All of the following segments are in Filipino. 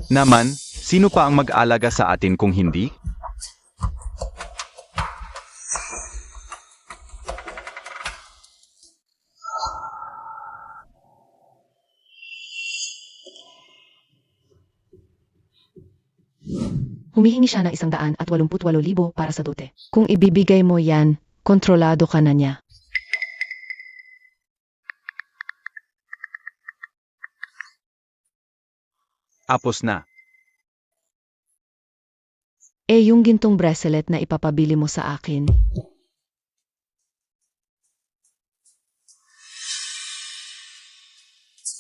Naman, sino pa ang mag-alaga sa atin kung hindi? Humihingi siya ng 188,000 para sa dote. Kung ibibigay mo yan, kontrolado ka na niya. Apos na. Yung gintong bracelet na ipapabili mo sa akin.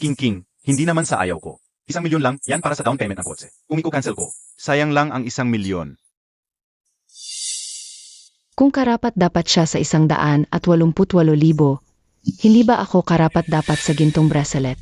King, hindi naman sa ayaw ko. 1,000,000 lang, yan para sa down payment ng kotse. Kung iko-cancel ko, sayang lang ang 1,000,000. Kung karapat dapat siya sa 188,000, hindi ba ako karapat dapat sa gintong bracelet?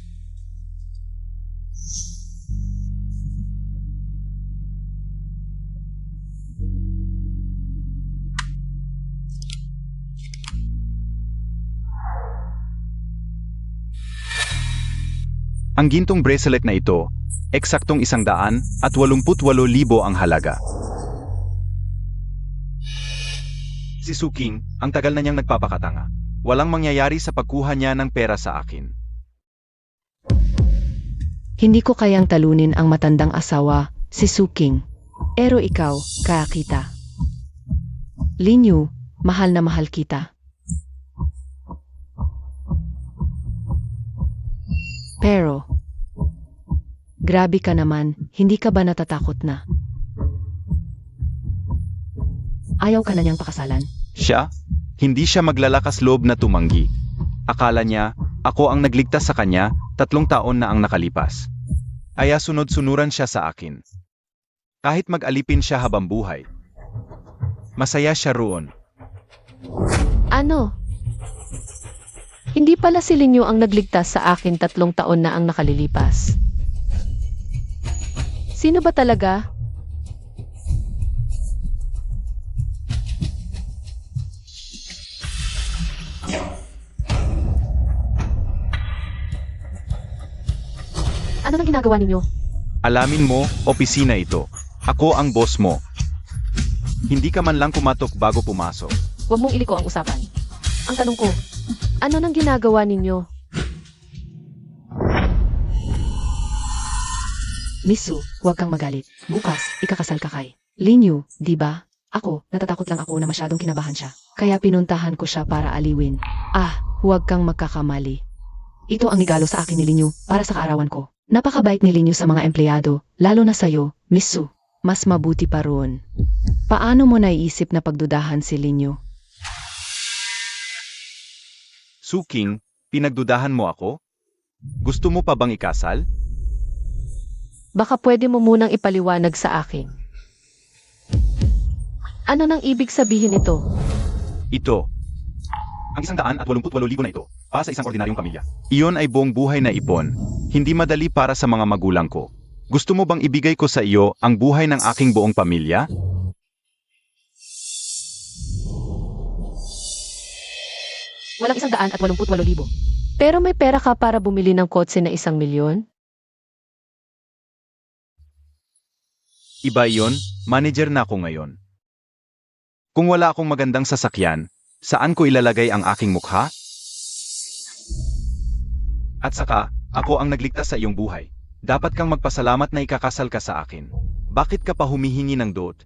Ang gintong bracelet na ito, eksaktong 188,000 ang halaga. Si Suking, ang tagal na niyang nagpapakatanga. Walang mangyayari sa pagkuha niya ng pera sa akin. Hindi ko kayang talunin ang matandang asawa, si Suking. Pero ikaw, kaya kita. Linyu, mahal na mahal kita. Pero, grabe ka naman, hindi ka ba natatakot na? Ayaw ka na niyang pakasalan? Siya? Hindi siya maglalakas loob na tumanggi. Akala niya, ako ang nagligtas sa kanya, 3 taon na ang nakalipas. Kaya sunod-sunuran siya sa akin. Kahit mag-alipin siya habang buhay. Masaya siya roon. Ano? Hindi pala si Linyu ang nagligtas sa akin 3 taon na ang nakalilipas. Sino ba talaga? Ano nang ginagawa ninyo? Alamin mo, opisina ito. Ako ang boss mo. Hindi ka man lang kumatok bago pumasok. Huwag mong iliko ang usapan. Ang tanong ko, ano nang ginagawa ninyo? Misu, huwag kang magalit. Bukas, ikakasal ka kay Linyu, di ba? Ako, natatakot lang ako na masyadong kinabahan siya. Kaya pinuntahan ko siya para aliwin. Huwag kang magkakamali. Ito ang regalo sa akin ni Linyu para sa kaarawan ko. Napakabait ni Linyu sa mga empleyado, lalo na sa'yo, Misu. Mas mabuti pa roon. Paano mo naiisip na pagdudahan si Linyu? Suking, pinagdudahan mo ako? Gusto mo pa bang ikasal? Baka pwede mo munang ipaliwanag sa akin. Ano nang ibig sabihin ito? Ito. Ang 188,000 na ito, para sa isang ordinaryong pamilya. Iyon ay buong buhay na ipon. Hindi madali para sa mga magulang ko. Gusto mo bang ibigay ko sa iyo ang buhay ng aking buong pamilya? Walang 188,000. Pero may pera ka para bumili ng kotse na 1,000,000? Iba iyon, manager na ako ngayon. Kung wala akong magandang sasakyan, saan ko ilalagay ang aking mukha? At saka, ako ang nagligtas sa iyong buhay. Dapat kang magpasalamat na ikakasal ka sa akin. Bakit ka pa humihingi ng dot?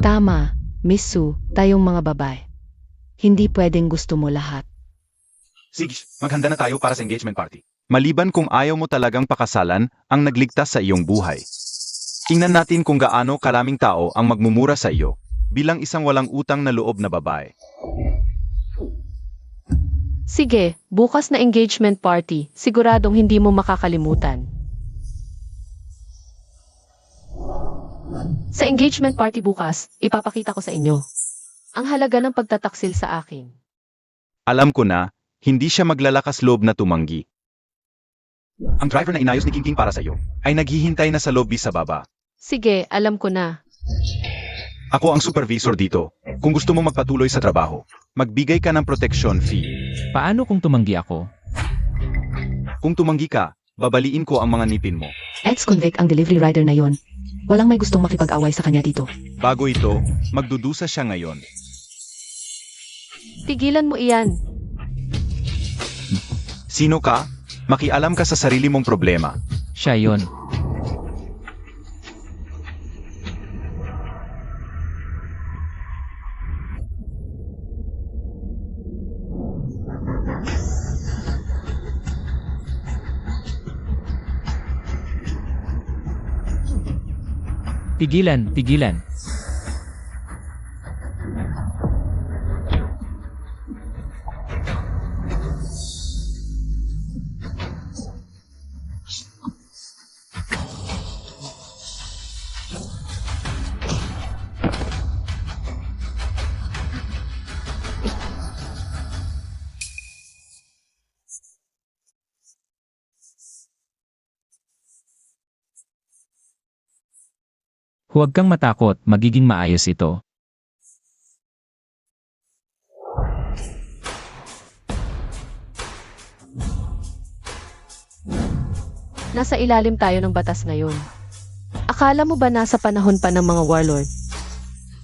Tama, Misu, tayong mga babae. Hindi pwedeng gusto mo lahat. Sige, maghanda na tayo para sa engagement party. Maliban kung ayaw mo talagang pakasalan ang nagligtas sa iyong buhay. Tingnan natin kung gaano karaming tao ang magmumura sa iyo bilang isang walang utang na loob na babae. Sige, bukas na engagement party, siguradong hindi mo makakalimutan. Sa engagement party bukas, ipapakita ko sa inyo ang halaga ng pagtataksil sa akin. Alam ko na, hindi siya maglalakas loob na tumanggi. Ang driver na inayos ni King para sa iyo ay naghihintay na sa lobby sa baba. Sige, alam ko na. Ako ang supervisor dito. Kung gusto mo magpatuloy sa trabaho, magbigay ka ng protection fee. Paano kung tumanggi ako? Kung tumanggi ka, babaliin ko ang mga ngipin mo. Ex-convict ang delivery rider na yon. Walang may gustong makipag-away sa kanya dito. Bago ito, magdudusa siya ngayon. Tigilan mo iyan. Sino ka? Makialam ka sa sarili mong problema. Siya yon. Tigilan, tigilan. Huwag kang matakot, magiging maayos ito. Nasa ilalim tayo ng batas ngayon. Akala mo ba nasa panahon pa ng mga warlord?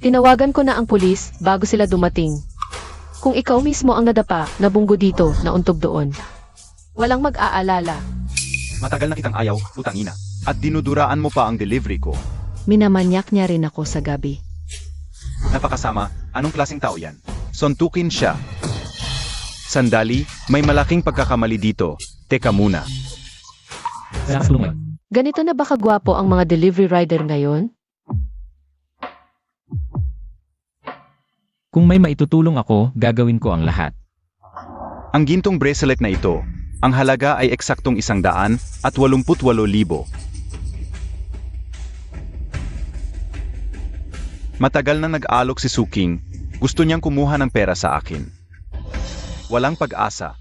Tinawagan ko na ang pulis bago sila dumating. Kung ikaw mismo ang nadapa, nabunggo dito, nauntog doon. Walang mag-aalala. Matagal na kitang ayaw, putangina. At dinuduraan mo pa ang delivery ko. Minamanyak niya rin ako sa gabi. Napakasama, anong klaseng tao yan? Suntukin siya. Sandali, may malaking pagkakamali dito. Teka muna. Ganito na ba kagwapo ang mga delivery rider ngayon? Kung may maitutulong ako, gagawin ko ang lahat. Ang gintong bracelet na ito, ang halaga ay eksaktong 188,000. Matagal na nag-alok si Suking, gusto niyang kumuha ng pera sa akin. Walang pag-asa.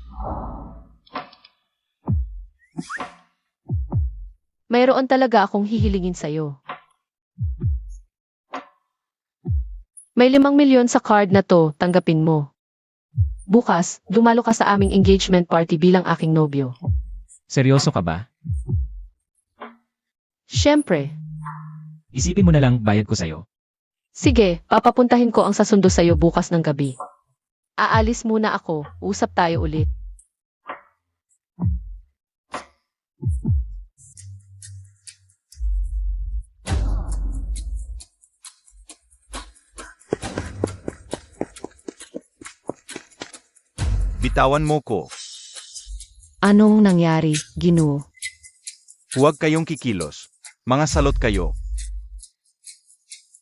Mayroon talaga akong hihilingin sa'yo. May 5 milyon sa card na to, tanggapin mo. Bukas, dumalo ka sa aming engagement party bilang aking nobyo. Seryoso ka ba? Siyempre. Isipin mo na lang, bayad ko sa'yo. Sige, papapuntahin ko ang sasundo sa'yo bukas ng gabi. Aalis muna ako, usap tayo ulit. Bitawan mo ko. Anong nangyari, Ginoo? Huwag kayong kikilos. Mga salot kayo.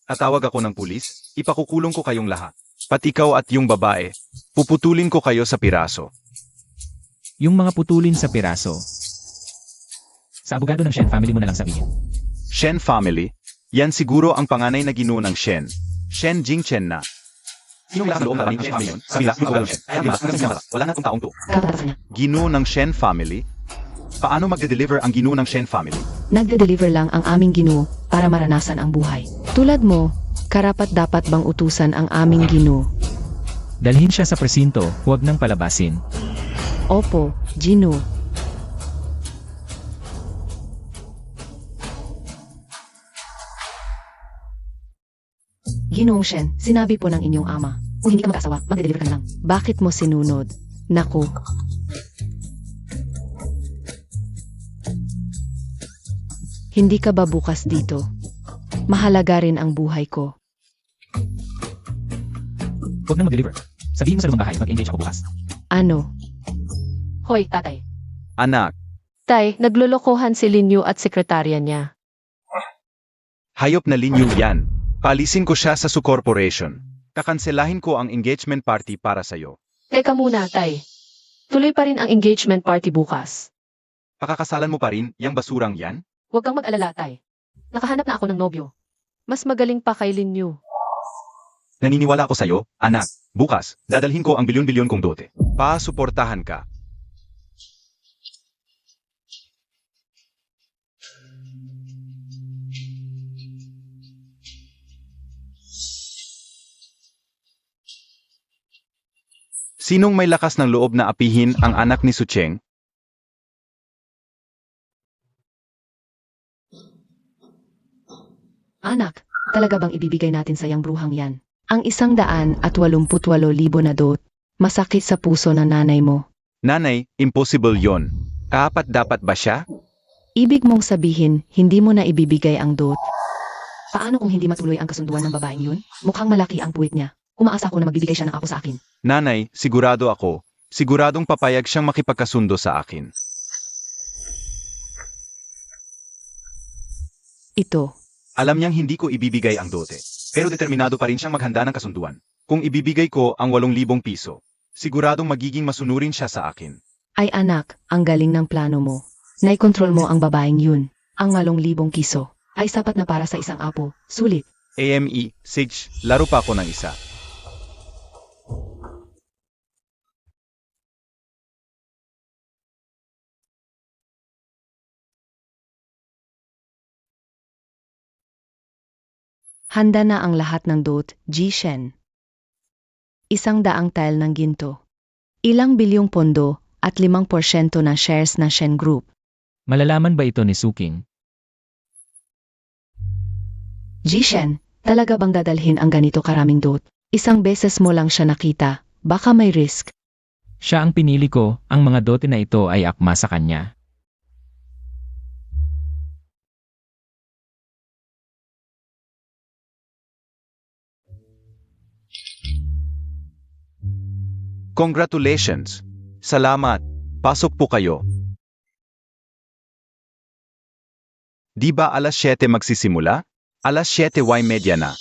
Tatawag ako ng pulis, ipakukulong ko kayong lahat. Pati ikaw at yung babae. Puputulin ko kayo sa piraso. Yung mga putulin sa piraso. Sa abogado ng Shen family mo na lang sabihin. Shen family? Yan siguro ang panganay na ginoo ng Shen. Shen Jingchen na. Sinong lakas loob na ng Shen family yun? Kabila, yung abogado ng Shen. Kaya diba, hanggang sinamata, wala na itong taong to. Kakatakas niya. Ginoo ng Shen family? Paano magde-deliver ang ginoo ng Shen family? Nagde-deliver lang ang aming Ginoo para maranasan ang buhay. Tulad mo, karapat dapat bang utusan ang aming Ginoo? Dalhin siya sa presinto, huwag nang palabasin. Opo, Ginoo. Ginoong Shen, sinabi po ng inyong ama. Kung hindi ka mag-asawa, mag-deliver ka na lang. Bakit mo sinunod? Naku. Hindi ka ba bukas dito? Mahalaga rin ang buhay ko. Huwag nang mag-deliver. Sabihin mo sa lumang bahay, mag-engage ako bukas. Ano? Hoy, tatay. Anak, Tay, naglolokohan si Linyu at sekretarya niya. hayop na linyo yan. Palisin ko siya sa Su Corporation. Kakanselahin ko ang engagement party para sa'yo. Teka muna, tay. Tuloy pa rin ang engagement party bukas. Pakakasalan mo pa rin, yang basurang yan? Huwag kang mag-alala, tay. Nakahanap na ako ng nobyo. Mas magaling pa kay Linyu. Naniniwala ako sa'yo, anak. Bukas, dadalhin ko ang bilyon-bilyon kong dote. Pa-suportahan ka. Sinong may lakas ng loob na apihin ang anak ni Sucheng? Anak, talaga bang ibibigay natin sa yang bruhang yan? Ang 188,000 na dot, masakit sa puso ng nanay mo. Nanay, impossible yon. Kaapat dapat ba siya? Ibig mong sabihin, hindi mo na ibibigay ang dot. Paano kung hindi matuloy ang kasunduan ng babaeng yun? Mukhang malaki ang puwit niya. Umaasa ko na magbibigay siya ng apo sa akin. Nanay, sigurado ako. Siguradong papayag siyang makipagkasundo sa akin. Ito. Alam niyang hindi ko ibibigay ang dote. Pero determinado pa rin siyang maghanda ng kasunduan. Kung ibibigay ko ang 8,000 piso, siguradong magiging masunurin siya sa akin. Ay anak, ang galing ng plano mo. Naikontrol mo ang babaeng yun. Ang 8,000 piso ay sapat na para sa isang apo. Sulit. AME, Sage, laro pa ako ng isa. Handa na ang lahat ng dot, G-Shen. 100 tile ng ginto. Ilang bilyong pondo at 5% na shares ng Shen Group. Malalaman ba ito ni Suking? G-Shen, talaga bang dadalhin ang ganito karaming dot? Isang beses mo lang siya nakita, baka may risk. Siya ang pinili ko, ang mga dote na ito ay akma sa kanya. Congratulations! Salamat! Pasok po kayo. Di ba alas 7 magsisimula? Alas 7:30 na.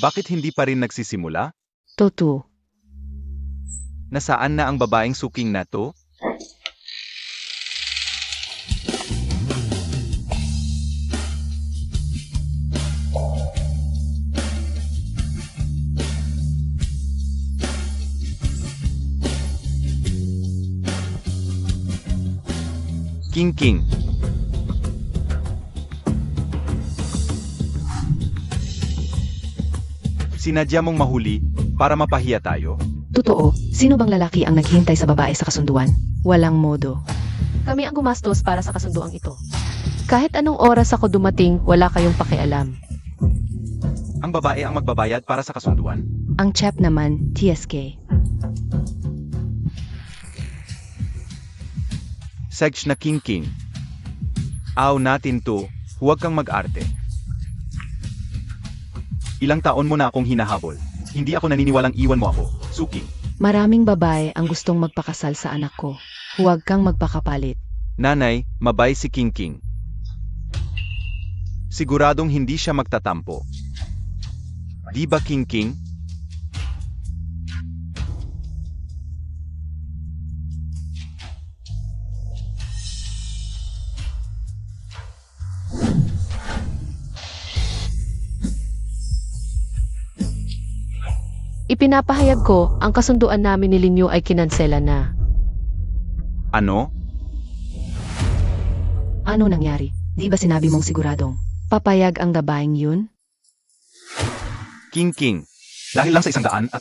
Bakit hindi pa rin nagsisimula? Toto. Nasaan na ang babaeng suking na to? King. Sinadya mong mahuli para mapahiya tayo? Totoo, sino bang lalaki ang naghintay sa babae sa kasunduan? Walang modo. Kami ang gumastos para sa kasunduang ito. Kahit anong oras ako dumating, wala kayong pakialam. Ang babae ang magbabayad para sa kasunduan? Ang chap naman, TSK. Sage na King. Aw natin to, huwag kang mag-arte. Ilang taon mo na akong hinahabol. Hindi ako naniniwalang iwan mo ako, Suking. Maraming babae ang gustong magpakasal sa anak ko. Huwag kang magpakapalit. Nanay, mabay si King. Siguradong hindi siya magtatampo. Di ba King? Ipinapahayag ko, ang kasunduan namin ni Linyo ay kinansela na. Ano? Ano nangyari? Di ba sinabi mong siguradong papayag ang babaeng yun? King. Dahil lang sa 188,000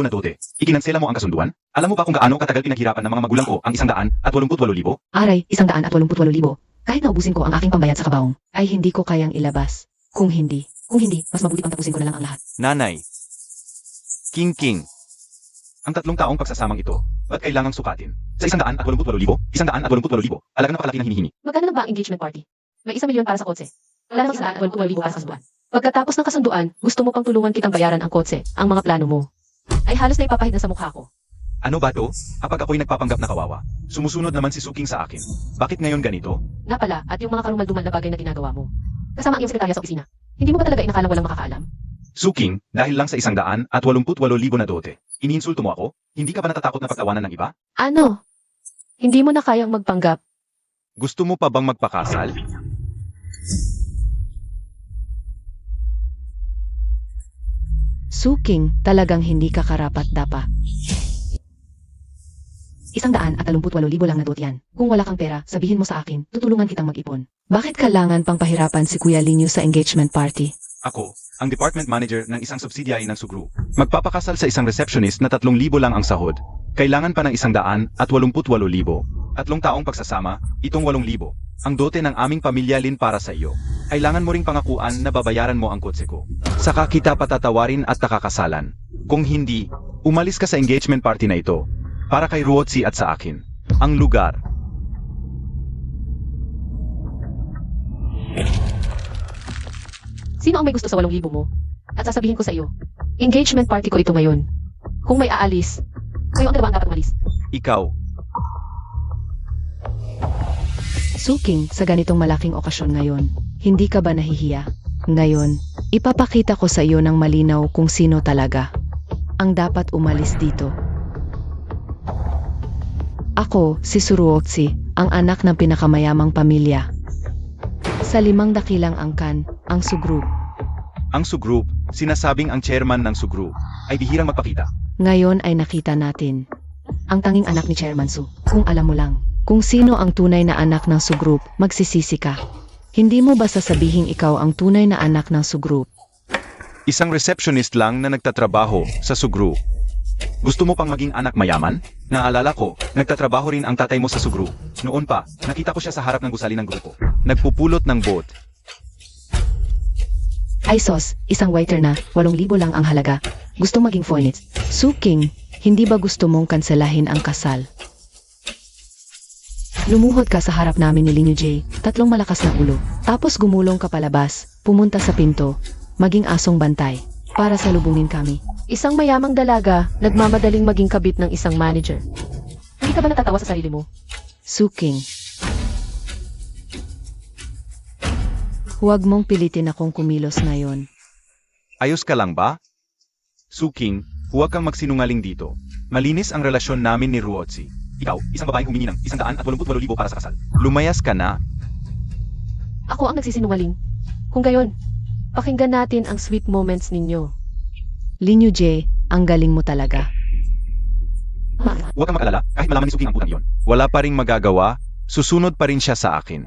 na dote, ikinansela mo ang kasunduan? Alam mo ba kung gaano katagal pinaghirapan ng mga magulang ko ang 188,000? Aray, 188,000. Kahit naubusin ko ang aking pambayad sa kabaong, ay hindi ko kayang ilabas. Kung hindi, mas mabuti pang tapusin ko na lang ang lahat. Nanay. King. Ang 3 taong pagsasamang ito, ba't kailangang sukatin? Sa 188,000? 188,000? Alagang napakalaki ng hinihingi. Magkano na ba ang engagement party? May 1 milyon para sa kotse. Wala namang 188,000 para sa kasunduan. Pagkatapos ng kasunduan, gusto mo pang tulungan kitang bayaran ang kotse, ang mga plano mo. Ay halos na ipapahid na sa mukha ko. Ano ba to? Kapag ako'y nagpapanggap na kawawa, sumusunod naman si Suking sa akin. Bakit ngayon ganito? Napala, at yung mga karumaldumal na bagay na ginagawa mo. Kasama ang iyong sekretarya sa opisina. Hindi mo ba talaga inakalang walang makakaalam? Suking, dahil lang sa 188,000 na dote, iniinsulto mo ako? Hindi ka ba natatakot na pagtawanan ng iba? Ano? Hindi mo na kayang magpanggap. Gusto mo pa bang magpakasal? Suking, talagang hindi ka karapat-dapat. 188,000 lang na dot yan. Kung wala kang pera, sabihin mo sa akin, tutulungan kitang mag-ipon. Bakit kailangan pang pahirapan si Kuya Linyo sa engagement party? Ako, ang department manager ng isang subsidiary ng Sugru. Magpapakasal sa isang receptionist na 3,000 lang ang sahod. Kailangan pa ng 188,000. 3 taong pagsasama, itong 8,000. Ang dote ng aming pamilya Lin para sa iyo. Kailangan mo ring pangakuan na babayaran mo ang kotse ko. Saka kita patatawarin at nakakasalan. Kung hindi, umalis ka sa engagement party na ito. Para kay Ruotsi at sa akin. Ang lugar. Sino ang may gusto sa 8,000 mo? At sasabihin ko sa iyo, engagement party ko ito ngayon. Kung may aalis, kayo ang dalawang dapat umalis. Ikaw, Suking, sa ganitong malaking okasyon ngayon, hindi ka ba nahihiya? Ngayon, ipapakita ko sa iyo ng malinaw kung sino talaga ang dapat umalis dito. Ako, si Suruotsi, ang anak ng pinakamayamang pamilya. Sa 5 dakilang angkan, ang Sugroup. ang Sugroup, sinasabing ang chairman ng Sugroup, ay bihirang magpakita. Ngayon ay nakita natin ang tanging anak ni Chairman Su. Kung alam mo lang kung sino ang tunay na anak ng Sugroup, magsisisi ka. Hindi mo ba sasabihin ikaw ang tunay na anak ng Sugroup? Isang receptionist lang na nagtatrabaho sa Sugroup. Gusto mo pang maging anak mayaman? Naalala ko, nagtatrabaho rin ang tatay mo sa Sugroup. Noon pa, nakita ko siya sa harap ng gusali ng grupo. Nagpupulot ng boat. Ay sos, isang waiter na, 8,000 lang ang halaga. Gusto maging Phoenix. Suking, hindi ba gusto mong kanselahin ang kasal? Lumuhod ka sa harap namin ni Linyu J, 3 malakas na ulo. Tapos gumulong ka palabas, pumunta sa pinto, maging asong bantay, para salubungin kami. Isang mayamang dalaga, nagmamadaling maging kabit ng isang manager. Hindi ka ba natatawa sa sarili mo? Suking. Huwag mong pilitin akong kumilos ngayon. Ayos ka lang ba? Suking, huwag kang magsinungaling dito. Malinis ang relasyon namin ni Ruotsi. Ikaw, isang babaeng humingi ng 188,000 para sa kasal. Lumayas ka na. Ako ang nagsisinungaling. Kung gayon, pakinggan natin ang sweet moments ninyo. Linyu J, ang galing mo talaga. Huwag kang mag-alala, kahit malaman ni Suking ang putang iyon. Wala pa ring magagawa, susunod pa rin siya sa akin.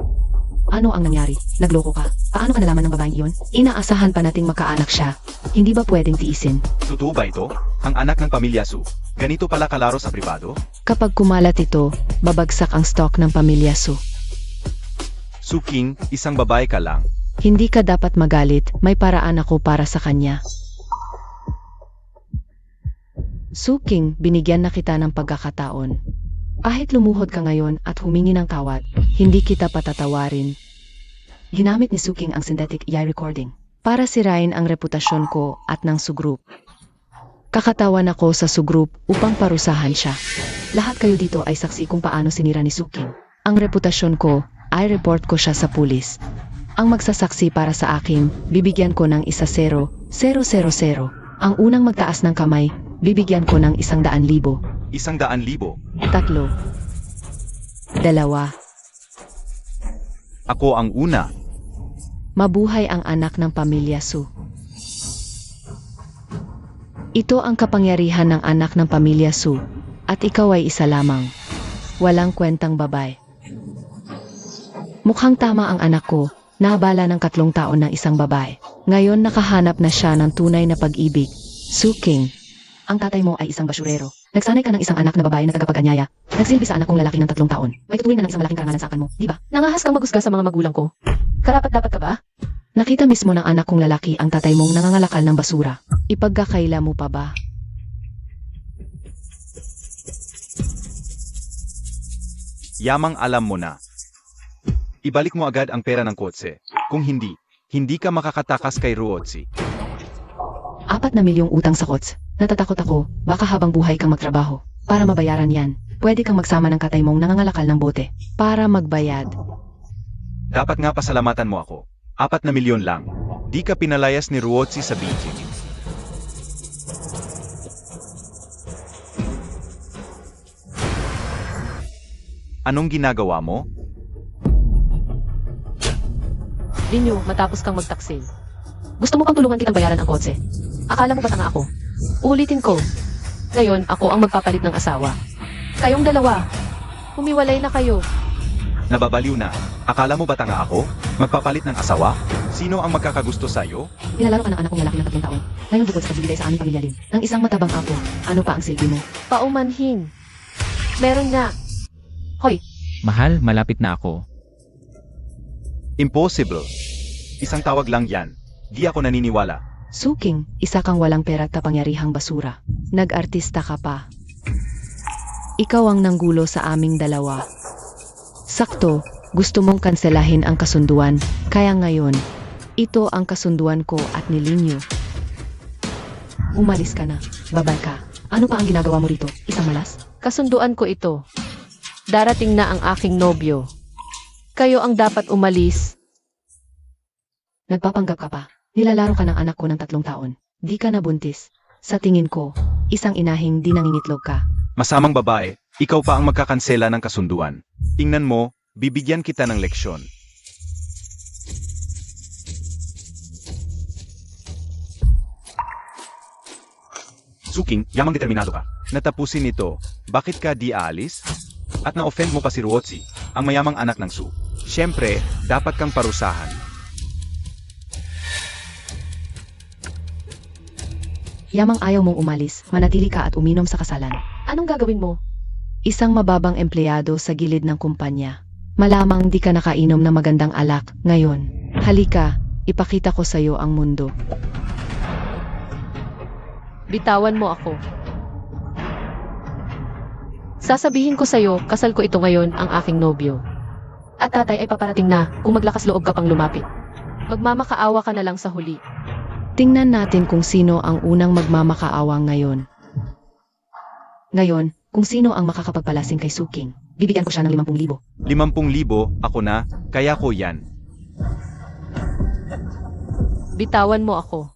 Ano ang nangyari? Nagloko ka? Paano ka nalaman ng babaeng iyon? Inaasahan pa nating makaanak siya. Hindi ba pwedeng tiisin? Totoo ba ito? Ang anak ng pamilya Su. Ganito pala kalaro sa pribado? Kapag kumalat ito, babagsak ang stock ng pamilya Su. Suking, isang babae ka lang. Hindi ka dapat magalit, may paraan ako para sa kanya. Suking, binigyan na kita ng pagkakataon. Kahit lumuhod ka ngayon at humingi ng tawad, hindi kita patatawarin. Ginamit ni Suking ang synthetic AI recording para sirain ang reputasyon ko at ng Sugroup. Kakatawan ako sa Sugroup upang parusahan siya. Lahat kayo dito ay saksi kung paano sinira ni Suking. Ang reputasyon ko ay report ko siya sa pulis. Ang magsasaksi para sa akin, bibigyan ko ng 1,000,000. Ang unang magtaas ng kamay, bibigyan ko ng 100,000. 100,000. 3. 2. Ako ang una. Mabuhay ang anak ng pamilya Su. Ito ang kapangyarihan ng anak ng pamilya Su, at ikaw ay isa lamang. Walang kwentang babae. Mukhang tama ang anak ko, naabala ng 3 taon ng isang babae. Ngayon nakahanap na siya ng tunay na pag-ibig. Suking, ang tatay mo ay isang basurero. Nagsanay ka ng isang anak na babae na tagapag-anyaya. Nagsilbi sa anak kong lalaki ng 3 taon. May tutuwin ka ng isang malaking karangalan sa akin mo, di ba? Nangahas kang magusga sa mga magulang ko. Karapat-dapat ka ba? Nakita mismo ng anak kong lalaki ang tatay mong nangangalakal ng basura. Ipagkakaila mo pa ba? Yamang alam mo na. Ibalik mo agad ang pera ng kotse. Kung hindi, hindi ka makakatakas kay Ruotsi. 4 milyong utang sa kots. Natatakot ako, baka habang buhay kang magtrabaho. Para mabayaran yan, pwede kang magsama ng katay mong nangangalakal ng bote. Para magbayad. Dapat nga pasalamatan mo ako. 4 na milyon lang. Di ka pinalayas ni Ruotsi sa beaching. Anong ginagawa mo? Linyo, matapos kang magtaksil. Gusto mo pang tulungan kitang bayaran ang kotse? Akala mo ba tanga ako? Uulitin ko. Ngayon, ako ang magpapalit ng asawa. Kayong dalawa. Humiwalay na kayo. Nababaliw na. Akala mo ba tanga ako? Magpapalit ng asawa? Sino ang magkakagusto sa'yo? Nilalaro ka ng anak kong lalaki ng 3 taon. Ngayon bukod sa pagbibigay sa aming pamilya din. Ng isang matabang apo, ano pa ang silbi mo? Paumanhin. Meron nga. Hoy, Mahal, malapit na ako. Impossible. Isang tawag lang yan. Di ako naniniwala. Suking, isa kang walang pera at kapangyarihang basura. Nag-artista ka pa. Ikaw ang nanggulo sa aming dalawa. Sakto, gusto mong kanselahin ang kasunduan, kaya ngayon, ito ang kasunduan ko at ni Linyo. Umalis ka na, babay ka. Ano pa ang ginagawa mo rito? Isang malas? Kasunduan ko ito. Darating na ang aking nobyo. Kayo ang dapat umalis. Nagpapanggap ka pa. Nilalaro ka ng anak ko ng 3 taon. Di ka nabuntis. Sa tingin ko, isang inahing di nangingitlog ka. Masamang babae, ikaw pa ang magkakansela ng kasunduan. Tingnan mo, bibigyan kita ng leksyon. Suking, yamang determinado ka. Natapusin ito, bakit ka di aalis? At na-offend mo pa si Ruotsi, ang mayamang anak ng Su. Siyempre, dapat kang parusahan. Yamang ayaw mong umalis, manatili ka at uminom sa kasalan. Anong gagawin mo? Isang mababang empleyado sa gilid ng kumpanya. Malamang di ka nakainom ng magandang alak ngayon. Halika, ipakita ko sa iyo ang mundo. Bitawan mo ako. Sasabihin ko sa'yo, kasal ko ito ngayon ang aking nobyo. At tatay ay paparating na kung maglakas loob ka pang lumapit. Magmamakaawa ka na lang sa huli. Tingnan natin kung sino ang unang magmamakaawa ngayon. Ngayon, kung sino ang makakapagpalasing kay Suking, bibigyan ko siya ng 50,000. 50,000, ako na, kaya ko yan. Bitawan mo ako.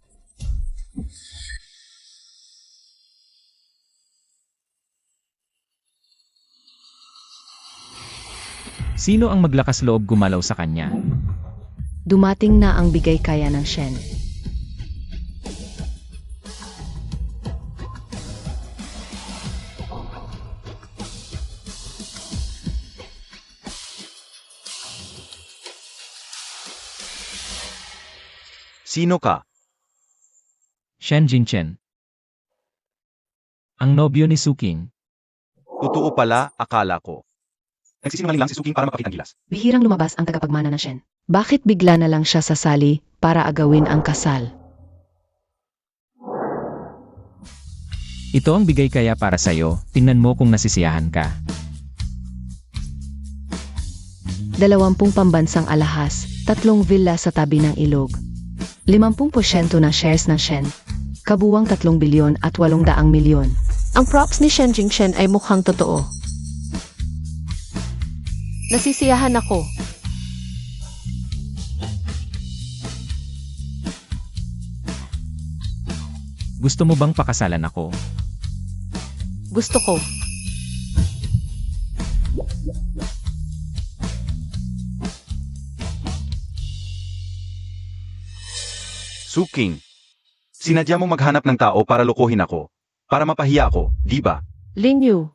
Sino ang maglakas loob gumalaw sa kanya? Dumating na ang bigay kaya ng Shen. Sino ka? Shen Jinchen. Ang nobyo ni Suking. Totoo pala, akala ko. Nagsisinungaling lang si Suking para makapit ang gilas. Bihirang lumabas ang tagapagmana ng Shen. Bakit bigla na lang siya sasali para agawin ang kasal? Ito ang bigay kaya para sa'yo, tingnan mo kung nasisiyahan ka. 20 pambansang alahas, 3 villa sa tabi ng ilog. 50% ng shares ng Shen. Kabuwang 3 bilyon at 800 milyon. Ang props ni Shen Jingshen ay mukhang totoo. Nasisiyahan ako. Gusto mo bang pakasalan ako? Gusto ko. Suking, sinadya mo maghanap ng tao para lokohin ako. Para mapahiya ako, di ba? Linyu.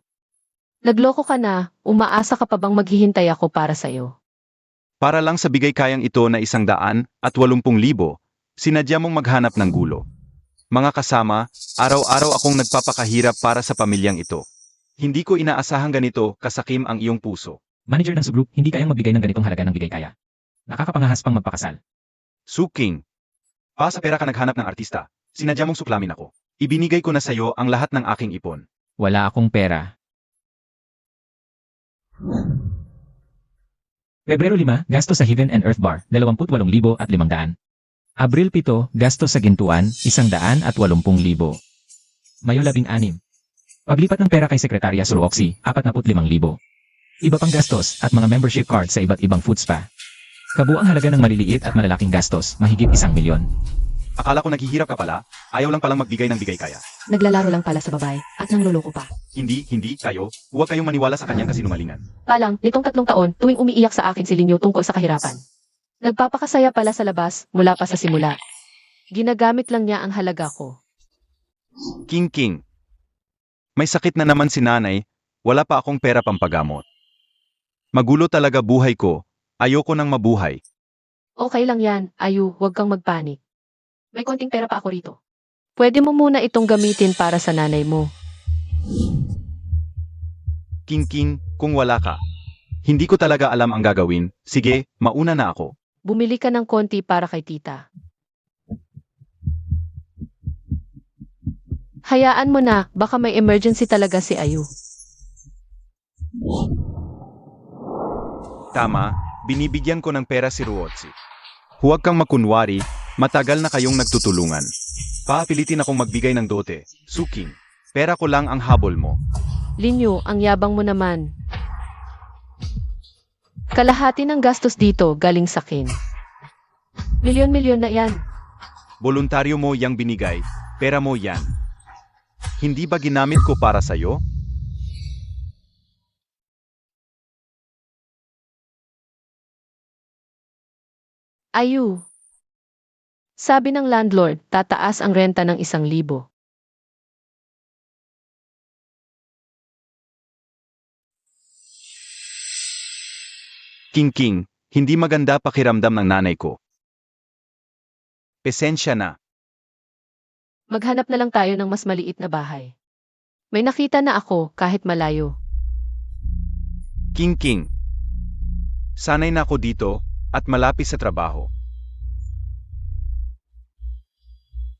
Nagloko ka na, umaasa ka pa bang maghihintay ako para sa'yo? Para lang sa bigay kayang ito na 180,000, sinadya mong maghanap ng gulo. Mga kasama, araw-araw akong nagpapakahirap para sa pamilyang ito. Hindi ko inaasahang ganito kasakim ang iyong puso. Manager ng Subgroup, hindi kayang magbigay ng ganitong halaga ng bigay kaya. Nakakapangahas pang magpakasal. Suking, pa sa pera ka naghanap ng artista, sinadya mong suklamin ako. Ibinigay ko na sa iyo ang lahat ng aking ipon. Wala akong pera. Pebrero 5, gasto sa Heaven and Earth Bar, 28,500. Abril 7, gasto sa Gintuan, 180,000. Mayo 16. Paglipat ng pera kay Sekretarya Suruoksi, 45,000. Iba pang gastos at mga membership card sa iba't ibang food spa. Kabuang halaga ng maliliit at malalaking gastos, mahigit 1,000,000. Akala ko naghihirap ka pala, ayaw lang palang magbigay ng bigay kaya. Naglalaro lang pala sa babae at nangloloko pa. Hindi kayo, huwag kayong maniwala sa kanyang kasinungalingan. Palang, nitong 3 taon, tuwing umiiyak sa akin si Linyu tungkol sa kahirapan. Nagpapakasaya pala sa labas, mula pa sa simula. Ginagamit lang niya ang halaga ko. King, may sakit na naman si nanay, wala pa akong pera pampagamot. Magulo talaga buhay ko, ayoko nang mabuhay. Okay lang yan, Ayu, huwag kang magpanik. May konting pera pa ako rito. Pwede mo muna itong gamitin para sa nanay mo. King, kung wala ka. Hindi ko talaga alam ang gagawin, sige, mauna na ako. Bumili ka ng konti para kay tita. Hayaan mo na, baka may emergency talaga si Ayu. Tama, binibigyan ko ng pera si Ruotsi. Huwag kang makunwari, matagal na kayong nagtutulungan. Papilitin akong magbigay ng dote, Suking. Pera ko lang ang habol mo. Linyu, ang yabang mo naman. Kalahati ng gastos dito galing sa akin. Milyon-milyon na yan. Voluntaryo mo yang binigay, pera mo yan. Hindi ba ginamit ko para sa'yo? Ayu. Sabi ng landlord, tataas ang renta ng 1,000. King, hindi maganda pakiramdam ng nanay ko. Pesensya na. Maghanap na lang tayo ng mas maliit na bahay. May nakita na ako kahit malayo. King. Sanay na ako dito at malapit sa trabaho.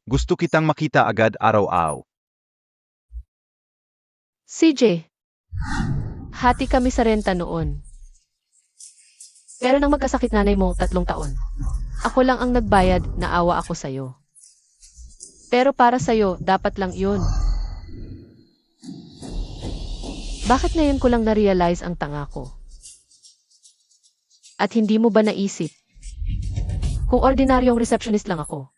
Gusto kitang makita agad araw-araw. CJ. Hati kami sa renta noon. Pero nang magkasakit nanay mo 3 taon. Ako lang ang nagbayad, naawa ako sa'yo. Pero para sa'yo, dapat lang yun. Bakit ngayon ko lang na-realize ang tanga ko? At hindi mo ba naisip? Kung ordinaryong receptionist lang ako,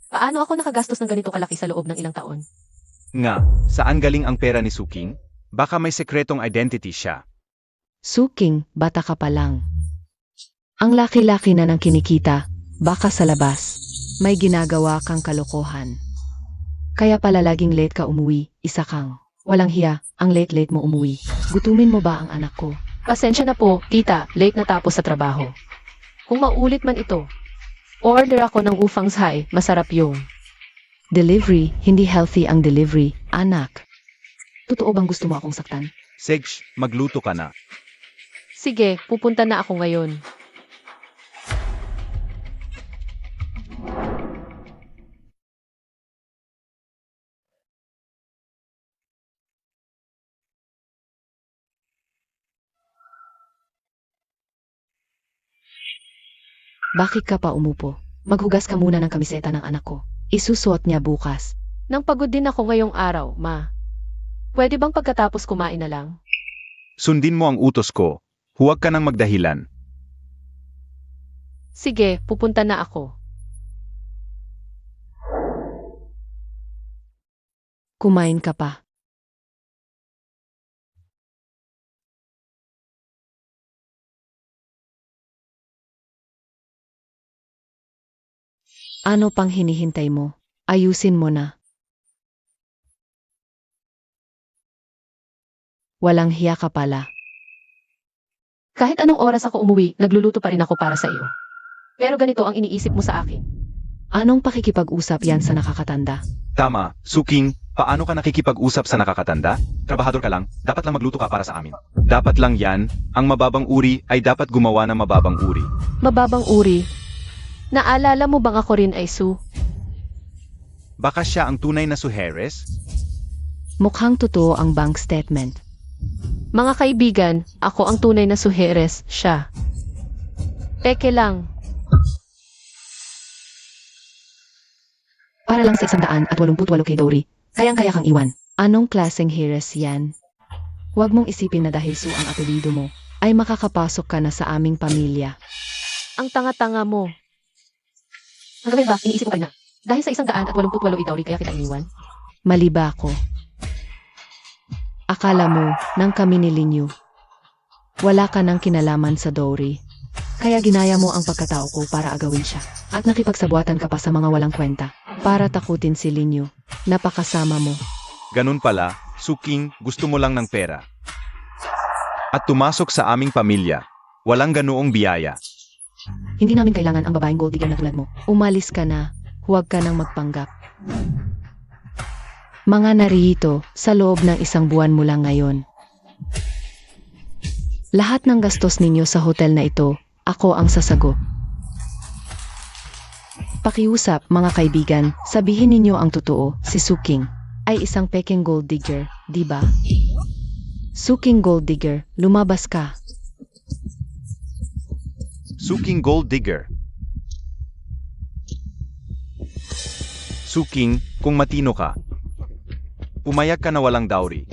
paano ako nakagastos ng ganito kalaki sa loob ng ilang taon? Nga, saan galing ang pera ni Suking? Baka may sekretong identity siya. Suking, bata ka pa lang. Ang laki-laki na ng kinikita, baka sa labas. May ginagawa kang kalokohan. Kaya pala laging late ka umuwi, isa kang. Walang hiya, ang late-late mo umuwi. Gutumin mo ba ang anak ko? Pasensya na po, tita, late na tapos sa trabaho. Kung maulit man ito, order ako ng ufang sai, masarap yung. Delivery, hindi healthy ang delivery, anak. Totoo bang gusto mo akong saktan? Segsh, magluto ka na. Sige, pupunta na ako ngayon. Bakit ka pa umupo? Maghugas ka muna ng kamiseta ng anak ko. Isusuot niya bukas. Nang pagod din ako ngayong araw, ma. Pwede bang pagkatapos kumain na lang? Sundin mo ang utos ko. Huwag ka nang magdahilan. Sige, pupunta na ako. Kumain ka pa. Ano pang hinihintay mo? Ayusin mo na. Walang hiya ka pala. Kahit anong oras ako umuwi, nagluluto pa rin ako para sa iyo. Pero ganito ang iniisip mo sa akin. Anong pakikipag-usap yan sa nakakatanda? Tama, Suking, paano ka nakikipag-usap sa nakakatanda? Trabahador ka lang, dapat lang magluto ka para sa amin. Dapat lang yan, ang mababang uri ay dapat gumawa ng mababang uri. Mababang uri. Naalala mo bang ako rin ay Sue? Baka siya ang tunay na Suheres? Mukhang totoo ang bank statement. Mga kaibigan, ako ang tunay na Suheres, siya. Peke lang. Para lang sa 188 kay Dory. Kayang-kaya kang iwan. Anong klaseng heres yan? Huwag mong isipin na dahil Sue ang apelido mo, ay makakapasok ka na sa aming pamilya. Ang tanga-tanga mo. Hanggang ba, iniisip ko kayo na. Dahil sa 188 Itauri kaya kita iniwan? Mali ba ako? Akala mo, nang kami ni Linyu, wala ka nang kinalaman sa Dory. Kaya ginaya mo ang pagkatao ko para agawin siya. At nakipagsabuatan ka pa sa mga walang kwenta. Para takutin si Linyu. Napakasama mo. Ganun pala, Suking, gusto mo lang ng pera. At tumasok sa aming pamilya. Walang ganoong biyaya. Hindi namin kailangan ang babaeng gold digger na tulad mo. Umalis ka na. Huwag ka nang magpanggap. Mga narito, sa loob ng 1 buwan mula ngayon. Lahat ng gastos ninyo sa hotel na ito, ako ang sasagot. Pakiusap, mga kaibigan, sabihin ninyo ang totoo, si Suking ay isang peking gold digger, di ba? Suking gold digger, lumabas ka. Suking Gold Digger. Suking, kung matino ka, pumayag ka na walang dowry.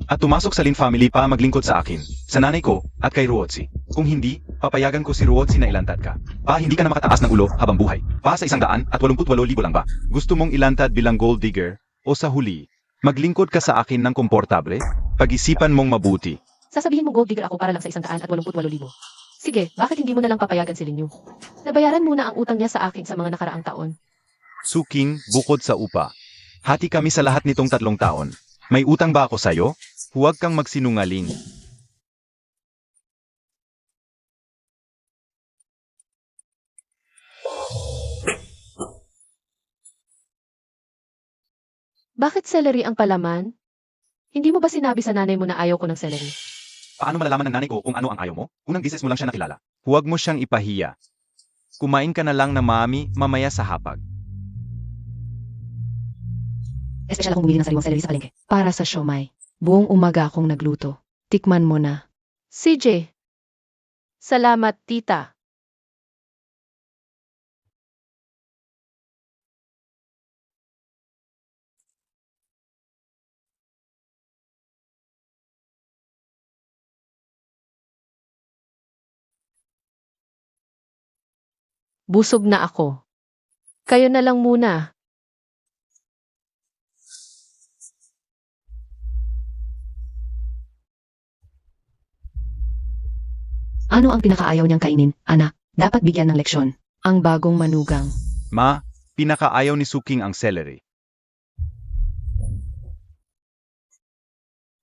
At tumasok sa Lin family pa maglingkod sa akin, sa nanay ko, at kay Ruotsi. Kung hindi, papayagan ko si Ruotsi na ilantad ka. Pa, hindi ka na makataas ng ulo habang buhay. Pa, sa 188,000 lang ba? Gusto mong ilantad bilang gold digger? O sa huli, maglingkod ka sa akin ng komportable? Pag-isipan mong mabuti. Sasabihin mo gold digger ako para lang sa 188,000. Sige, bakit hindi mo na lang papayagan si Linyu? Nabayaran muna ang utang niya sa akin sa mga nakaraang taon. Suking, bukod sa upa. Hati kami sa lahat nitong 3 taon. May utang ba ako sa'yo? Huwag kang magsinungaling. Bakit celery ang palaman? Hindi mo ba sinabi sa nanay mo na ayaw ko ng celery? Paano malalaman ng nanay ko kung ano ang ayaw mo? Unang beses mo lang siya nakilala. Huwag mo siyang ipahiya. Kumain ka na lang na mami mamaya sa hapag. Espesyal akong bumili ng sariwang celery sa palengke. Para sa siomai. Buong umaga akong nagluto. Tikman mo na. CJ. Salamat, tita. Busog na ako. Kayo na lang muna. Ano ang pinakaayaw niyang kainin, anak? Dapat bigyan ng leksyon. Ang bagong manugang. Ma, pinakaayaw ni Suking ang celery.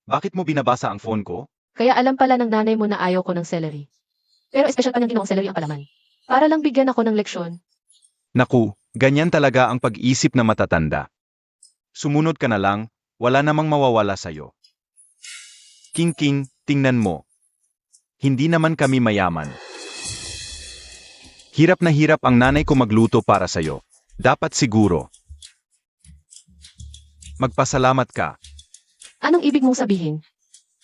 Bakit mo binabasa ang phone ko? Kaya alam pala ng nanay mo na ayaw ko ng celery. Pero espesyal pa niyang ginawang celery ang palaman. Para lang bigyan ako ng leksyon. Naku, ganyan talaga ang pag-isip na matatanda. Sumunod ka na lang, wala namang mawawala sa'yo. King, tingnan mo. Hindi naman kami mayaman. Hirap na hirap ang nanay ko magluto para sa'yo. Dapat siguro. Magpasalamat ka. Anong ibig mong sabihin?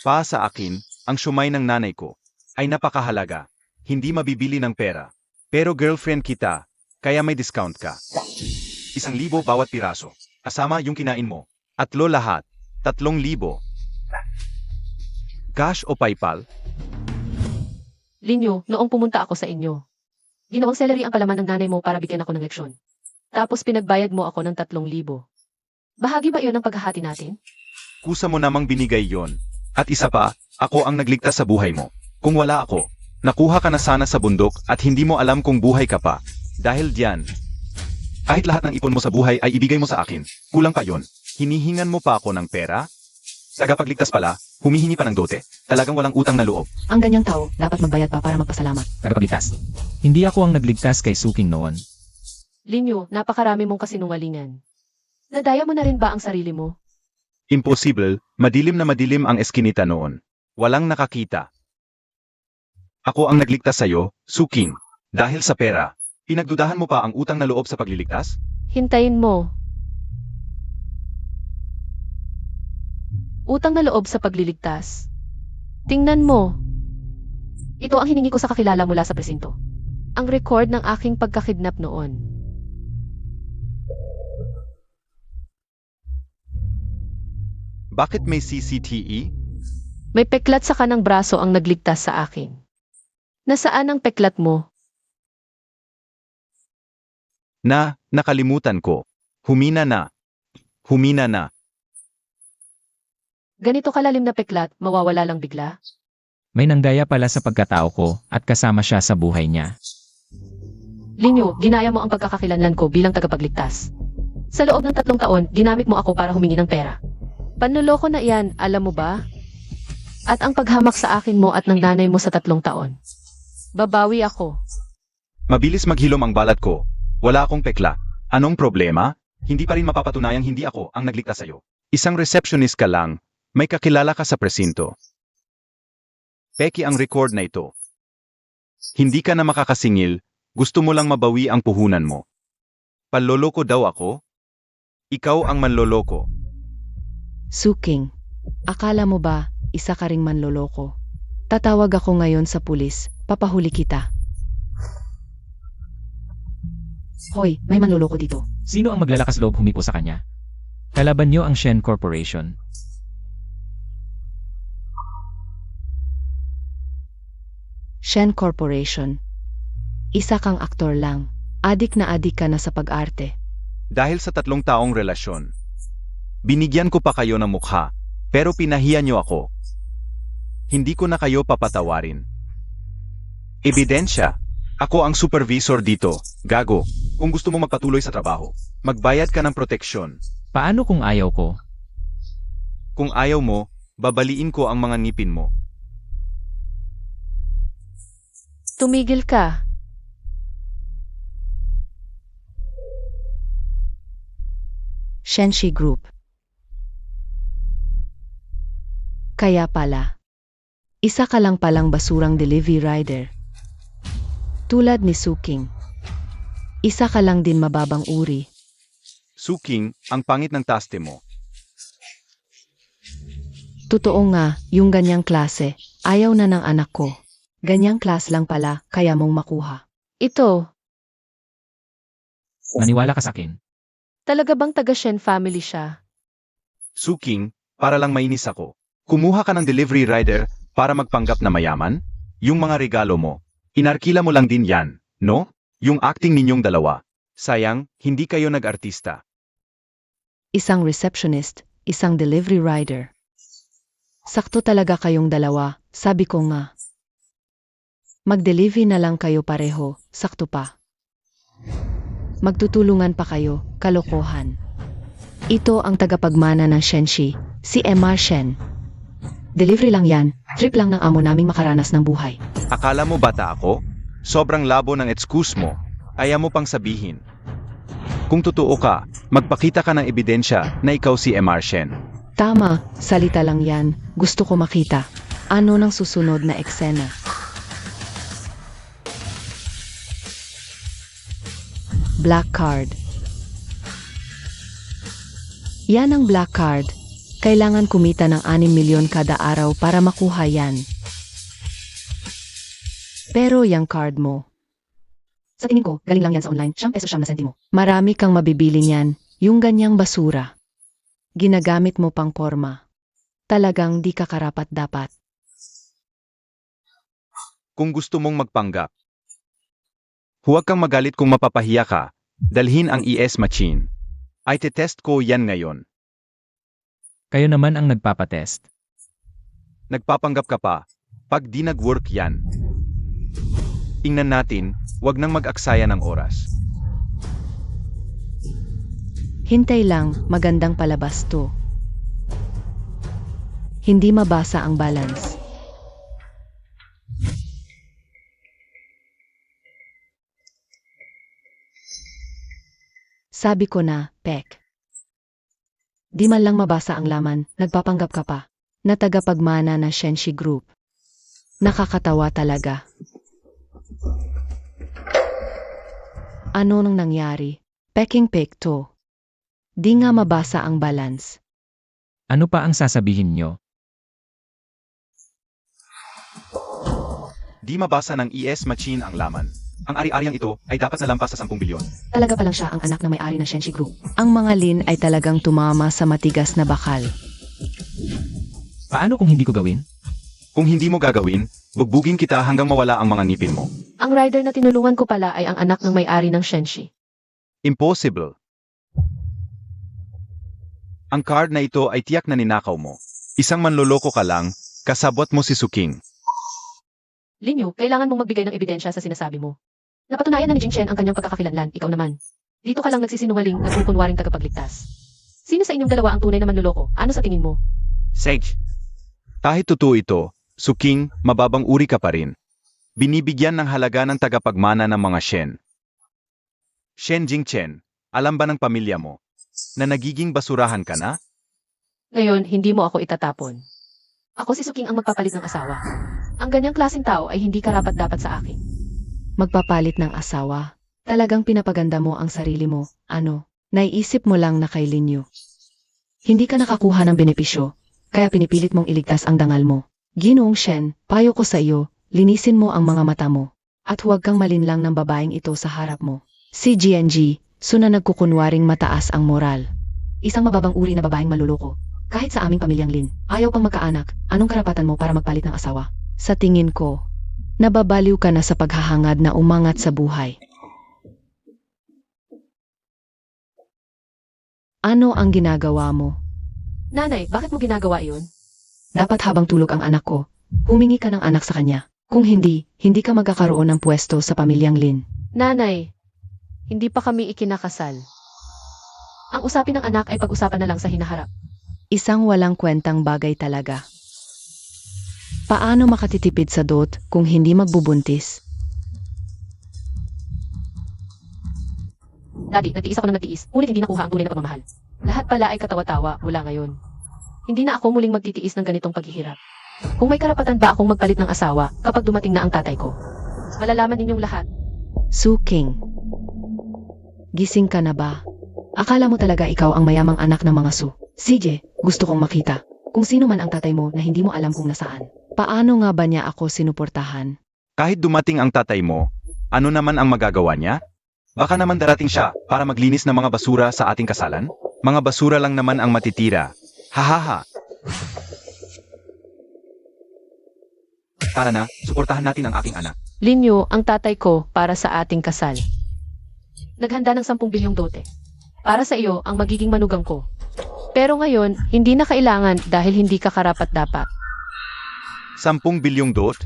Pa sa akin, ang siomai ng nanay ko ay napakahalaga. Hindi mabibili ng pera. Pero girlfriend kita, kaya may discount ka. 1,000 bawat piraso. Kasama yung kinain mo. Atlo lahat. 3,000. Cash o PayPal? Linyo, noong pumunta ako sa inyo. Ginawang celery ang palaman ng nanay mo para bigyan ako ng leksyon. Tapos pinagbayad mo ako ng 3,000. Bahagi ba iyon ng paghahati natin? Kusa mo namang binigay yon. At isa pa, ako ang nagligtas sa buhay mo. Kung wala ako, nakuha ka na sana sa bundok at hindi mo alam kung buhay ka pa. Dahil diyan, kahit lahat ng ipon mo sa buhay ay ibigay mo sa akin, kulang pa yon. Hinihingan mo pa ako ng pera? Tagapagligtas pala, humihingi pa ng dote. Talagang walang utang na loob. Ang ganyang tao, dapat magbayad pa para magpasalamat. Tagapagligtas. Hindi ako ang nagligtas kay Suking noon. Linyo, napakarami mong kasinungalingan. Nadaya mo na rin ba ang sarili mo? Imposible, madilim na madilim ang eskinita noon. Walang nakakita. Ako ang nagligtas sa'yo, Suking. Dahil sa pera, pinagdudahan mo pa ang utang na loob sa pagliligtas? Hintayin mo. Utang na loob sa pagliligtas. Tingnan mo. Ito ang hiningi ko sa kakilala mula sa presinto. Ang record ng aking pagkakidnap noon. Bakit may CCTV? May peklat sa kanang braso ang nagligtas sa akin. Nasaan ang peklat mo? Nakalimutan ko. Humina na. Humina na. Ganito kalalim na peklat, mawawala lang bigla? May nangdaya pala sa pagkatao ko at kasama siya sa buhay niya. Linyo, ginaya mo ang pagkakakilanlan ko bilang tagapagligtas. Sa loob ng 3 taon, ginamit mo ako para humingi ng pera. Panloloko na iyan, alam mo ba? At ang paghamak sa akin mo at ng nanay mo sa 3 taon. Babawi ako. Mabilis maghilom ang balat ko. Wala akong pekla. Anong problema? Hindi pa rin mapapatunayang hindi ako ang nagligtas sa'yo. Isang receptionist ka lang, may kakilala ka sa presinto. Peki ang record na ito. Hindi ka na makakasingil, Gusto mo lang mabawi ang puhunan mo. Panloloko daw ako? Ikaw ang manloloko. Suking, akala mo ba isa ka ring manloloko? Tatawag ako ngayon sa pulis, papahuli kita. Hoy, may manloloko dito. Sino ang maglalakas loob humipo sa kanya? Kalaban niyo ang Shen Corporation. Shen Corporation. Isa kang aktor lang. Adik na adik ka na sa pag-arte. Dahil sa 3 taong relasyon. Binigyan ko pa kayo ng mukha, pero pinahiya niyo ako. Hindi ko na kayo papatawarin. Ebidensya. Ako ang supervisor dito, gago. Kung gusto mo magpatuloy sa trabaho, magbayad ka ng proteksyon. Paano kung ayaw ko? Kung ayaw mo, babaliin ko ang mga ngipin mo. Tumigil ka. Shenshi Group. Kaya pala. Isa ka lang palang basurang delivery rider. Tulad ni Suking. Isa ka lang din mababang uri. Suking, ang pangit ng taste mo. Totoo nga, yung ganyang klase, ayaw na ng anak ko. Ganyang klase lang pala, kaya mong makuha. Ito, Maniwala ka sa akin. talaga bang taga Shen family siya? Suking, para lang mainis ako. Kumuha ka ng delivery rider para magpanggap na mayaman? Yung mga regalo mo, inarkila mo lang din yan, no? Yung acting ninyong dalawa. Sayang, hindi kayo nag-artista. Isang receptionist, isang delivery rider. Sakto talaga kayong dalawa, sabi ko nga. Mag-delivery na lang kayo pareho, sakto pa. Magtutulungan pa kayo, kalokohan. Ito ang tagapagmana ng Shenshi, si MR Shen. Delivery lang yan, trip lang ng amo naming makaranas ng buhay. Akala mo bata ako? Sobrang labo ng excuse mo. Ayaw mo pang sabihin. Kung totoo ka, magpakita ka ng ebidensya na ikaw si MR Shen. Tama, salita lang yan, gusto ko makita. Ano nang susunod na eksena? Black card. Yan ang black card. Kailangan kumita ng 6 milyon kada araw para makuha yan. Pero yung card mo. Sa tingin ko, galing lang yan sa online, 1 peso siyam na sentimo. Marami kang mabibili niyan, yung ganyang basura. Ginagamit mo pang porma. Talagang di ka karapat-dapat. Kung gusto mong magpanggap, huwag kang magalit kung mapapahiya ka. Dalhin ang ES machine. Ay tetest ko yan ngayon. Kayo naman ang nagpapatest. Nagpapanggap ka pa. Pag di nag-work yan. Tingnan natin, wag nang mag-aksaya ng oras. Hintay lang, magandang palabas to. Hindi mabasa ang balance. Sabi ko na, Pek. Di man lang mabasa ang laman, nagpapanggap ka pa. Na tagapagmana na Shenshi Group. Nakakatawa talaga. Ano nang nangyari? Peking pek to. Di nga mabasa ang balance. Ano pa ang sasabihin nyo? Di mabasa ng ES machine ang laman. Ang ari-ariang ito ay dapat nalampas sa 10 bilyon. Talaga palang siya ang anak ng may-ari ng Shenshi Group. Ang mga lin ay talagang tumama sa matigas na bakal. Paano kung hindi ko gawin? Kung hindi mo gagawin, bugbugin kita hanggang mawala ang mga ngipin mo. Ang rider na tinulungan ko pala ay ang anak ng may-ari ng Shenshi. Impossible. Ang card na ito ay tiyak na ninakaw mo. Isang manloloko ka lang, kasabot mo si Suking. Linyo, kailangan mong magbigay ng ebidensya sa sinasabi mo. Napatunayan na ni Jingchen ang kanyang pagkakakilanlan, ikaw naman. Dito ka lang nagsisinungaling, nagpupunwaring tagapagligtas. Sino sa inyong dalawa ang tunay na manloloko? Ano sa tingin mo? Sage. Kahit totoo ito, Suking, mababang uri ka pa rin. Binibigyan ng halaga ng tagapagmana ng mga Shen. Shen Jingchen, alam ba ng pamilya mo na nagiging basurahan ka na? Ngayon, hindi mo ako itatapon. Ako si Suking ang magpapalit ng asawa. Ang ganyang klaseng tao ay hindi karapat-dapat sa akin. magpapalit ng asawa. Talagang pinapaganda mo ang sarili mo, ano? Naiisip mo lang na kay Linyo. Hindi ka nakakuha ng benepisyo, kaya pinipilit mong iligtas ang dangal mo. Ginoong Shen, payo ko sa iyo, linisin mo ang mga mata mo. At huwag kang malinlang ng babaeng ito sa harap mo. Si GNG, suna nagkukunwaring mataas ang moral. Isang mababang uri na babaeng maluloko. Kahit sa aming pamilyang Lin, ayaw pang magkaanak, anong karapatan mo para magpalit ng asawa? Sa tingin ko, nababaliw ka na sa paghahangad na umangat sa buhay. Ano ang ginagawa mo? Nanay, bakit mo ginagawa iyon? Dapat habang tulog ang anak ko, humingi ka ng anak sa kanya. Kung hindi, hindi ka magkakaroon ng pwesto sa pamilyang Lin. Nanay, hindi pa kami ikinakasal. Ang usapin ng anak ay pag-usapan na lang sa hinaharap. Isang walang kwentang bagay talaga. Paano makatitipid sa dot kung hindi magbubuntis? Daddy, nagtiis ako ng nagtiis, ngunit hindi nakuha ang tunay na pagmamahal. Lahat pala ay katawa-tawa mula ngayon. Hindi na ako muling magtitiis ng ganitong paghihirap. Kung may karapatan ba akong magpalit ng asawa kapag dumating na ang tatay ko? Malalaman ninyong lahat. Suking. Gising ka na ba? Akala mo talaga ikaw ang mayamang anak ng mga Su. CJ, gusto kong makita kung sino man ang tatay mo na hindi mo alam kung nasaan. Paano nga ba niya ako sinuportahan? Kahit dumating ang tatay mo, ano naman ang magagawa niya? Baka naman darating siya para maglinis ng mga basura sa ating kasalan? Mga basura lang naman ang matitira. Hahaha. Tara na, suportahan natin ang aking anak. Linyo, ang tatay ko para sa ating kasal. Naghanda ng 10 bilyong dote. Para sa iyo, ang magiging manugang ko. Pero ngayon, hindi na kailangan dahil hindi ka karapat-dapat. 10 bilyong dot?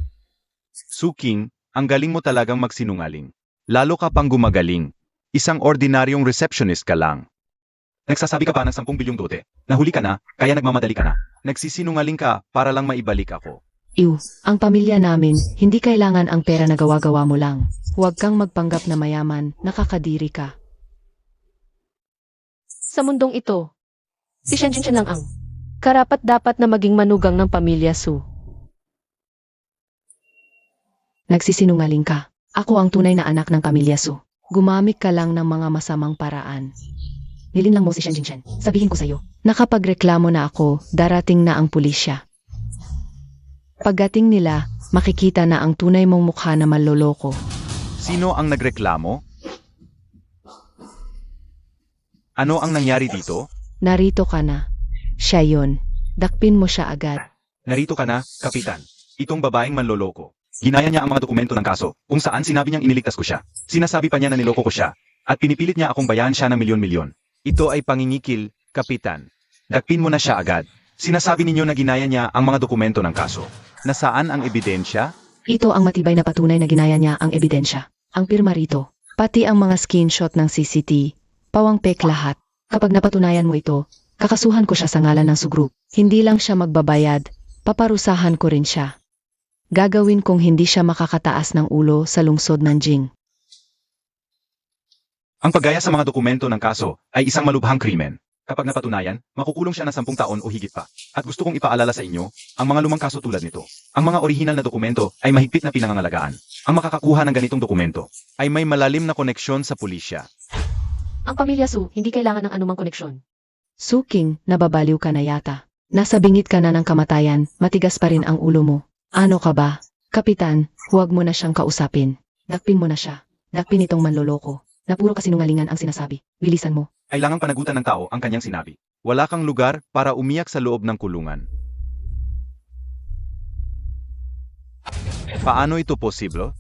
Suking, ang galing mo talagang magsinungaling. Lalo ka pang gumagaling. Isang ordinaryong receptionist ka lang. Nagsasabi ka pa ng 10 bilyong dote. Nahuli ka na, kaya nagmamadali ka na. Nagsisinungaling ka para lang maibalik ako. Iw, ang pamilya namin, hindi kailangan ang pera na gawa-gawa mo lang. Huwag kang magpanggap na mayaman, nakakadiri ka. Sa mundong ito, si Shen lang ang karapat-dapat na maging manugang ng pamilya Su. Nagsisinungaling ka. Ako ang tunay na anak ng pamilya Su. Gumamit ka lang ng mga masamang paraan. Nilinlang mo si Shen. Sabihin ko sa'yo, nakapagreklamo na ako, darating na ang pulisya. Pagdating nila, makikita na ang tunay mong mukha na manloloko. Sino ang nagreklamo? Ano ang nangyari dito? Narito ka na. Siya yon. Dakpin mo siya agad. Narito ka na, Kapitan. Itong babaeng manloloko. Ginaya niya ang mga dokumento ng kaso, kung saan sinabi niyang iniligtas ko siya. Sinasabi pa niya na niloko ko siya. At pinipilit niya akong bayaran siya ng milyon-milyon. Ito ay pangingikil, Kapitan. Dakpin mo na siya agad. Sinasabi ninyo na ginaya niya ang mga dokumento ng kaso. Nasaan ang ebidensya? Ito ang matibay na patunay na ginaya niya ang ebidensya. Ang pirma rito. Pati ang mga screenshot ng CCTV. Pawang-pek lahat. Kapag napatunayan mo ito, kakasuhan ko siya sa ngalan ng Sugroup. Hindi lang siya magbabayad, paparusahan ko rin siya. Gagawin kong hindi siya makakataas ng ulo sa lungsod ng Jing. Ang paggaya sa mga dokumento ng kaso ay isang malubhang krimen. Kapag napatunayan, makukulong siya ng 10 taon o higit pa. At gusto kong ipaalala sa inyo, ang mga lumang kaso tulad nito. Ang mga orihinal na dokumento ay mahigpit na pinangangalagaan. Ang makakakuha ng ganitong dokumento ay may malalim na koneksyon sa pulisya. Ang pamilya Su, hindi kailangan ng anumang koneksyon. Suking, nababaliw ka na yata. Nasa bingit ka na ng kamatayan, matigas pa rin ang ulo mo. Ano ka ba? Kapitan, huwag mo na siyang kausapin. Dakpin mo na siya. Dakpin itong manloloko. Na puro kasinungalingan ang sinasabi. Bilisan mo. Kailangang panagutan ng tao ang kanyang sinabi. Wala kang lugar para umiyak sa loob ng kulungan. Paano ito posible?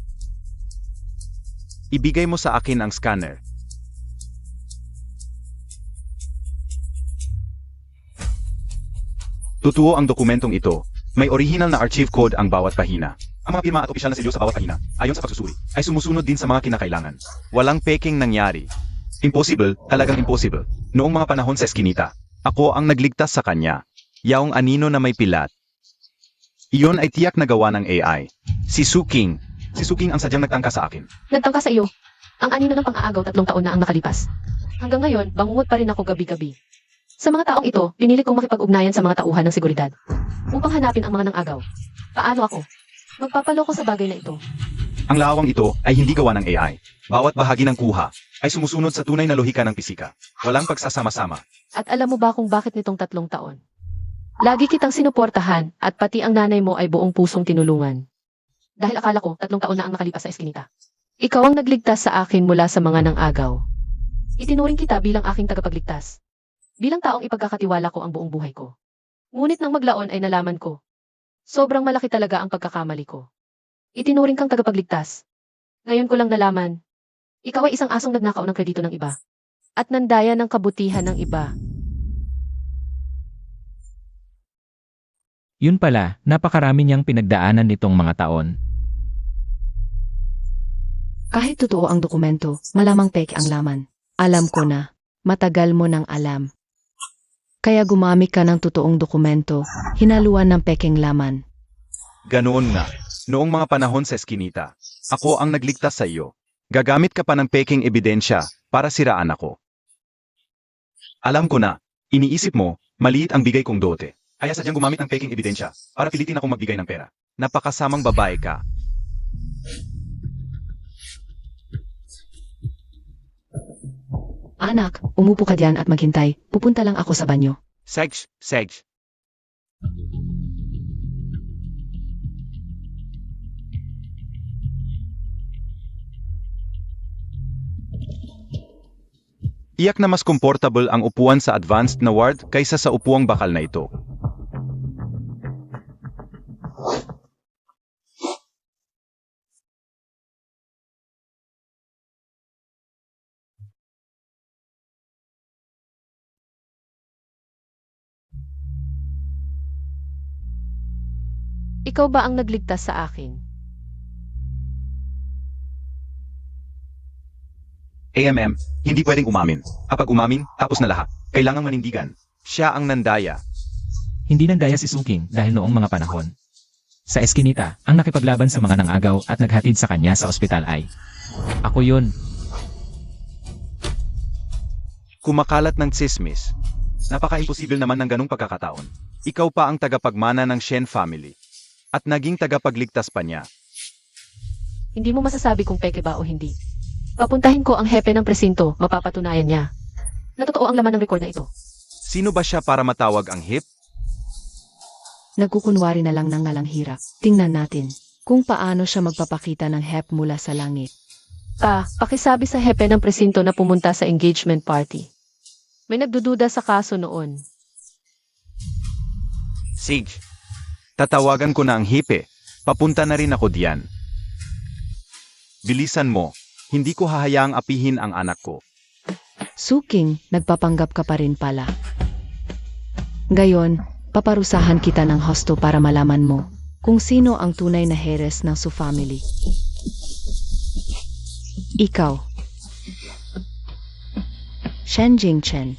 Ibigay mo sa akin ang scanner. Totoo ang dokumentong ito. May original na archive code ang bawat pahina. Ang mga pirma at opisyal na selyo sa bawat pahina, ayon sa pagsusuri, ay sumusunod din sa mga kinakailangan. Walang peking nangyari. Impossible, talagang impossible. Noong mga panahon sa eskinita, ako ang nagligtas sa kanya. Yaong anino na may pilat. Iyon ay tiyak na gawa ng AI. Si Suking ang sadyang nagtangka sa akin. Nagtangka sa iyo. Ang anino ng pang-aagaw 3 taon na ang nakalipas. Hanggang ngayon, bangungot pa rin ako gabi-gabi. Sa mga taong ito, pinilit kong makipag-ugnayan sa mga tauhan ng seguridad upang hanapin ang mga nang-agaw. Paano ako? Magpapaloko sa bagay na ito. Ang lawang ito ay hindi gawa ng AI. Bawat bahagi ng kuha ay sumusunod sa tunay na lohika ng pisika. Walang pagsasama-sama. At alam mo ba kung bakit nitong 3 taon? Lagi kitang sinuportahan at pati ang nanay mo ay buong pusong tinulungan. Dahil akala ko 3 taon na ang nakalipas sa eskinita. Ikaw ang nagligtas sa akin mula sa mga nang-agaw. Itinuring kita bilang aking tagapagligtas. Bilang taong ipagkakatiwala ko ang buong buhay ko. Ngunit nang maglaon ay nalaman ko. Sobrang malaki talaga ang pagkakamali ko. Itinuring kang tagapagligtas. Ngayon ko lang nalaman. Ikaw ay isang asong nagnakaw ng kredito ng iba. At nandaya ng kabutihan ng iba. Yun pala, napakarami niyang pinagdaanan nitong mga taon. Kahit totoo ang dokumento, malamang peke ang laman. Alam ko na, matagal mo nang alam. Kaya gumamit ka ng totoong dokumento, hinaluan ng pekeng laman. Ganoon nga. Noong mga panahon sa eskinita, ako ang nagligtas sa iyo. Gagamit ka pa ng peking ebidensya para siraan ako. Alam ko na, iniisip mo, maliit ang bigay kong dote. Kaya sadyang gumamit ng peking ebidensya para pilitin akong magbigay ng pera. Napakasamang babae ka. Anak, umupo ka diyan at maghintay. Pupunta lang ako sa banyo. Sedge. Iyak na mas comfortable ang upuan sa advanced na ward kaysa sa upuang bakal na ito. Ikaw ba ang nagligtas sa akin? AMM, hindi pwedeng umamin. Kapag umamin, tapos na lahat. Kailangang manindigan. Siya ang nandaya. Hindi nandaya si Suking dahil noong mga panahon. Sa eskinita, ang nakipaglaban sa mga nang-agaw at naghatid sa kanya sa ospital ay, ako yun. Kumakalat ng tsismis. Napaka-imposible naman ng ganong pagkakataon. Ikaw pa ang tagapagmana ng Shen family. At naging tagapagligtas pa niya. Hindi mo masasabi kung peke ba o hindi. Papuntahin ko ang hepe ng presinto, mapapatunayan niya. Na totoo ang laman ng record na ito. Sino ba siya para matawag ang hip? Nagkukunwari na lang ng ngalang hirap. Tingnan natin kung paano siya magpapakita ng hep mula sa langit. Pakisabi sa hepe ng presinto na pumunta sa engagement party. May nagdududa sa kaso noon. Sige. Tatawagan ko na ang hipe. Papunta na rin ako diyan. Bilisan mo. Hindi ko hahayaang apihin ang anak ko. Suking, nagpapanggap ka pa rin pala. Gayon, paparusahan kita ng husto para malaman mo kung sino ang tunay na heres ng Su family. Ikaw. Shen Jingchen.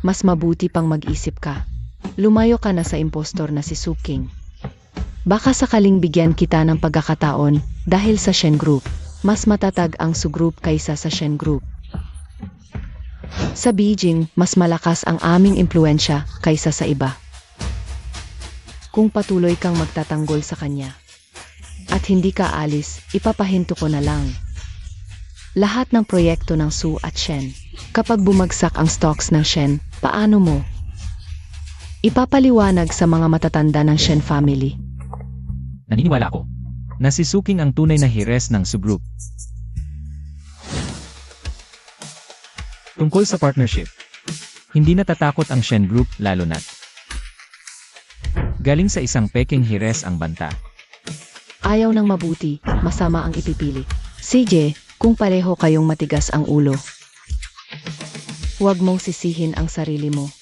Mas mabuti pang mag-isip ka. Lumayo ka na sa impostor na si Suking. Baka sakaling bigyan kita ng pagkakataon dahil sa Shen Group. Mas matatag ang Su Group kaysa sa Shen Group. Sa Beijing, mas malakas ang aming impluensya kaysa sa iba. Kung patuloy kang magtatanggol sa kanya at hindi ka alis, ipapahinto ko na lang. Lahat ng proyekto ng Su at Shen. Kapag bumagsak ang stocks ng Shen, paano mo? Ipapaliwanag sa mga matatanda ng Shen family. Naniniwala ako na si Suking ang tunay na heres ng Su Group. Tungkol sa partnership, hindi natatakot ang Shen Group lalo na't galing sa isang peking heres ang banta. Ayaw ng mabuti, masama ang ipipili. CJ, kung pareho kayong matigas ang ulo, huwag mong sisihin ang sarili mo.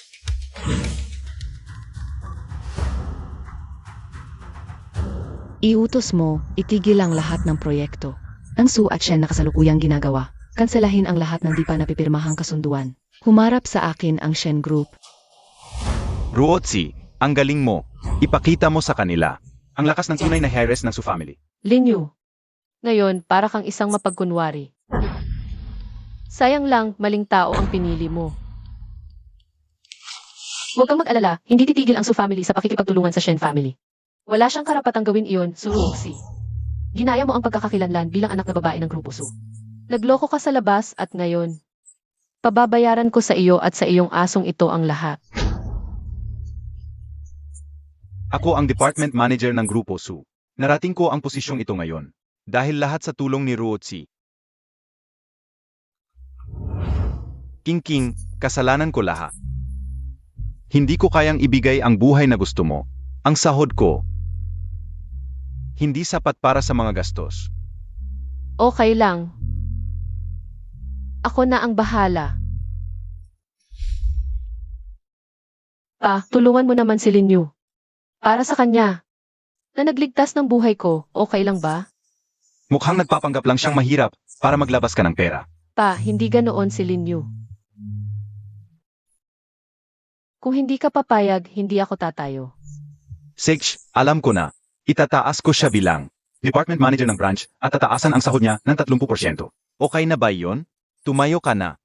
Iutos mo, itigil ang lahat ng proyekto. Ang Su at Shen na kasalukuyang ginagawa. Kanselahin ang lahat ng di pa napipirmahang kasunduan. Humarap sa akin ang Shen Group. Ruotsi, ang galing mo. Ipakita mo sa kanila ang lakas ng tunay na heres ng Su family. Linyu. Ngayon, para kang isang mapagkunwari. Sayang lang, maling tao ang pinili mo. Huwag kang mag-alala, hindi titigil ang Su family sa pakikipagtulungan sa Shen family. Wala siyang karapatang gawin iyon, Su Roxy. Ginaya mo ang pagkakakilanlan bilang anak na babae ng Grupo Su. Nagloko ka sa labas at ngayon, pababayaran ko sa iyo at sa iyong asong ito ang lahat. Ako ang department manager ng Grupo Su. Narating ko ang posisyong ito ngayon. Dahil lahat sa tulong ni Ruotsi. King, kasalanan ko lahat. Hindi ko kayang ibigay ang buhay na gusto mo. Ang sahod ko. Hindi sapat para sa mga gastos. Okay lang. Ako na ang bahala. Pa, tulungan mo naman si Linyu. Para sa kanya. Na nagligtas ng buhay ko, okay lang ba? Mukhang nagpapanggap lang siyang mahirap para maglabas ka ng pera. Pa, hindi ganoon si Linyu. Kung hindi ka papayag, hindi ako tatayo. Sage, alam ko na. Itataas ko siya bilang department manager ng branch at tataasan ang sahod niya ng 30%. Okay na ba iyon? Tumayo ka na.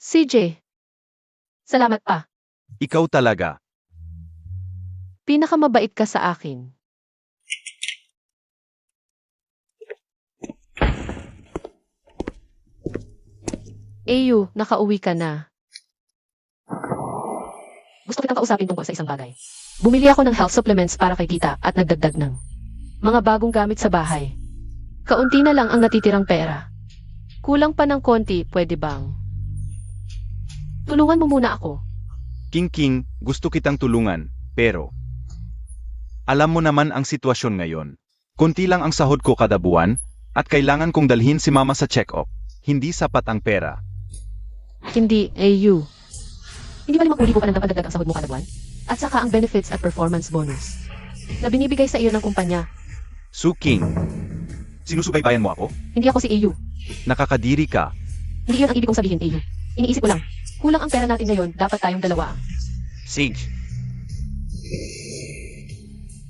CJ. Salamat pa. Ikaw talaga. Pinakamabait ka sa akin. Eyu, nakauwi ka na. Gusto kitang kausapin tungkol sa isang bagay. Bumili ako ng health supplements para kay tita at nagdagdag ng mga bagong gamit sa bahay. Kaunti na lang ang natitirang pera. Kulang pa ng konti, pwede bang? Tulungan mo muna ako. King, gusto kitang tulungan, pero alam mo naman ang sitwasyon ngayon. Kunti lang ang sahod ko kada buwan at kailangan kong dalhin si mama sa check-up. Hindi sapat ang pera. Hindi, Eyu. Hindi ba limang libo ka nang dapat ang sahod mo kada buwan? At saka ang benefits at performance bonus na binibigay sa iyo ng kumpanya. Su King, sinusubaybayan mo ako? Hindi ako si Eyu. Nakakadiri ka. Hindi yun ang ibig kong sabihin, Eyu. Iniisip ko lang, kulang ang pera natin ngayon, dapat tayong dalawa. Sage.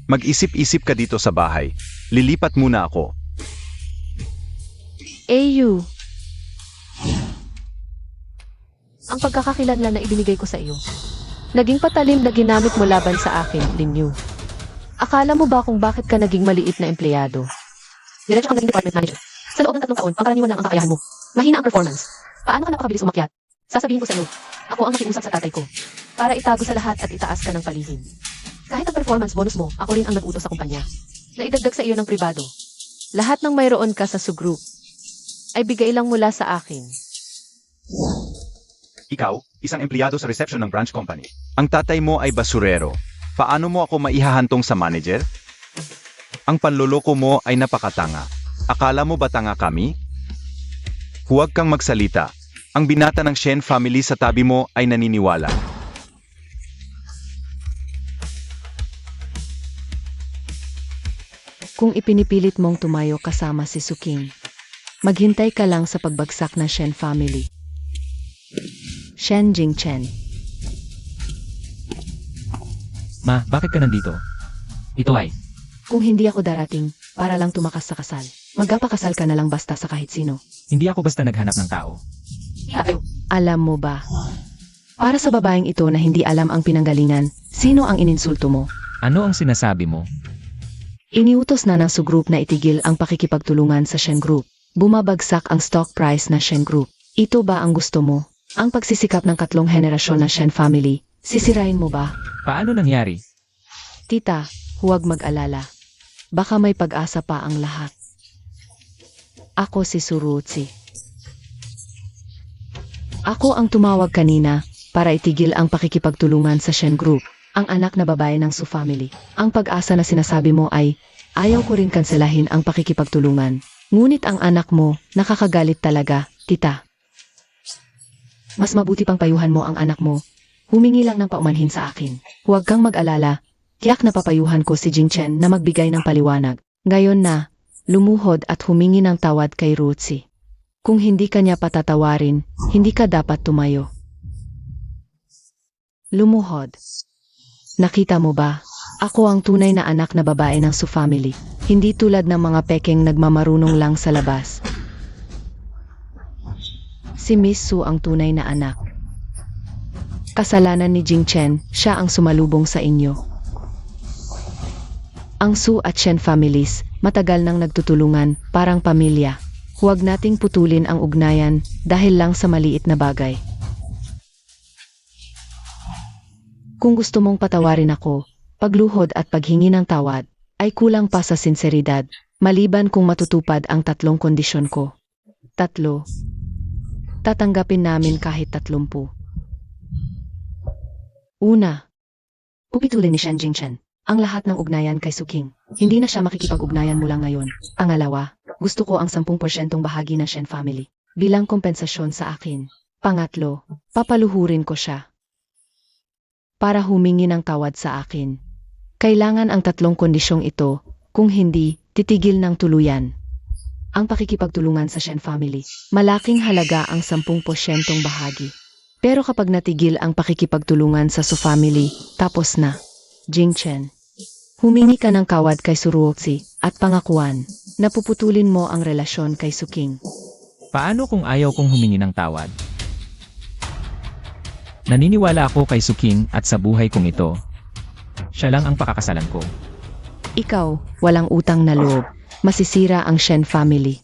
Mag-isip-isip ka dito sa bahay. Lilipat muna ako. Eyu. Ang pagkakakilanlan na ibinigay ko sa iyo. Naging patalim na ginamit mo laban sa akin, Linyu. Akala mo ba kung bakit ka naging maliit na empleyado? Diretso kang naging department manager. Sa loob ng 3 taon, pangkaraniwan lang ang kakayahan mo. Mahina ang performance. Paano ka napakabilis umakyat? Sasabihin ko sa iyo, ako ang nakiusap sa tatay ko. Para itago sa lahat at itaas ka ng palihim. Kahit ang performance bonus mo, ako rin ang nag-utos sa kumpanya. Na idagdag sa iyo ng pribado. Lahat ng mayroon ka sa Su-group ay bigay lang mula sa akin. Ikaw, isang empleyado sa reception ng branch company. Ang tatay mo ay basurero. Paano mo ako maihahantong sa manager? Ang panloloko mo ay napakatanga. Akala mo ba tanga kami? Huwag kang magsalita. Ang binata ng Shen family sa tabi mo ay naniniwala. Kung ipinipilit mong tumayo kasama si Suking, maghintay ka lang sa pagbagsak ng Shen family. Shen Jingchen. Ma, bakit ka nandito? Ito ay, Kung hindi ako darating, para lang tumakas sa kasal, magpapakasal ka na lang basta sa kahit sino. hindi ako basta naghanap ng tao. Alam mo ba? Para sa babaeng ito na hindi alam ang pinanggalingan, sino ang ininsulto mo? Ano ang sinasabi mo? Iniutos na ng Su-group na itigil ang pakikipagtulungan sa Shen Group. Bumabagsak ang stock price na Shen Group. Ito ba ang gusto mo? Ang pagsisikap ng 3 henerasyon na Shen family, sisirain mo ba? Paano nangyari? Tita, huwag mag-alala. Baka may pag-asa pa ang lahat. Ako si Surutsi. Ako ang tumawag kanina para itigil ang pakikipagtulungan sa Shen Group, ang anak na babae ng Su family. Ang pag-asa na sinasabi mo ay, ayaw ko rin kanselahin ang pakikipagtulungan. Ngunit ang anak mo, nakakagalit talaga, tita. Mas mabuti pang payuhan mo ang anak mo. Humingi lang ng paumanhin sa akin. Huwag kang mag-alala. Tiyak na papayuhan ko si Jingchen na magbigay ng paliwanag. Ngayon na, lumuhod at humingi ng tawad kay Rutsi. Kung hindi ka niya patatawarin, hindi ka dapat tumayo. Lumuhod. Nakita mo ba? Ako ang tunay na anak na babae ng Su family. Hindi tulad ng mga pekeng nagmamarunong lang sa labas. Si Miss Su ang tunay na anak. Kasalanan ni Jingchen, siya ang sumalubong sa inyo. Ang Su at Shen families, matagal nang nagtutulungan, parang pamilya. Huwag nating putulin ang ugnayan dahil lang sa maliit na bagay. Kung gusto mong patawarin ako, pagluhod at paghingi ng tawad, ay kulang pa sa sinseridad, maliban kung matutupad ang 3 kondisyon ko. 3. Tatanggapin namin kahit 30. Una, pupitulin ni Shen Jingchen ang lahat ng ugnayan kay Suking. Hindi na siya makikipag-ugnayan mula ngayon. Pangalawa, gusto ko ang 10% bahagi ng Shen family bilang kompensasyon sa akin. Pangatlo, papaluhurin ko siya para humingi ng tawad sa akin. Kailangan ang 3 kondisyong ito, kung hindi, titigil ng tuluyan ang pakikipagtulungan sa Shen family. Malaking halaga ang 10% bahagi. Pero kapag natigil ang pakikipagtulungan sa Su family, tapos na. Jingchen, humingi ka ng kawad kay Suruoxi at pangakuan na puputulin mo ang relasyon kay Suking. Paano kung ayaw kong humingi ng tawad? Naniniwala ako kay Suking at sa buhay kong ito. Siya lang ang pakakasalan ko. Ikaw, walang utang na loob, masisira ang Shen family.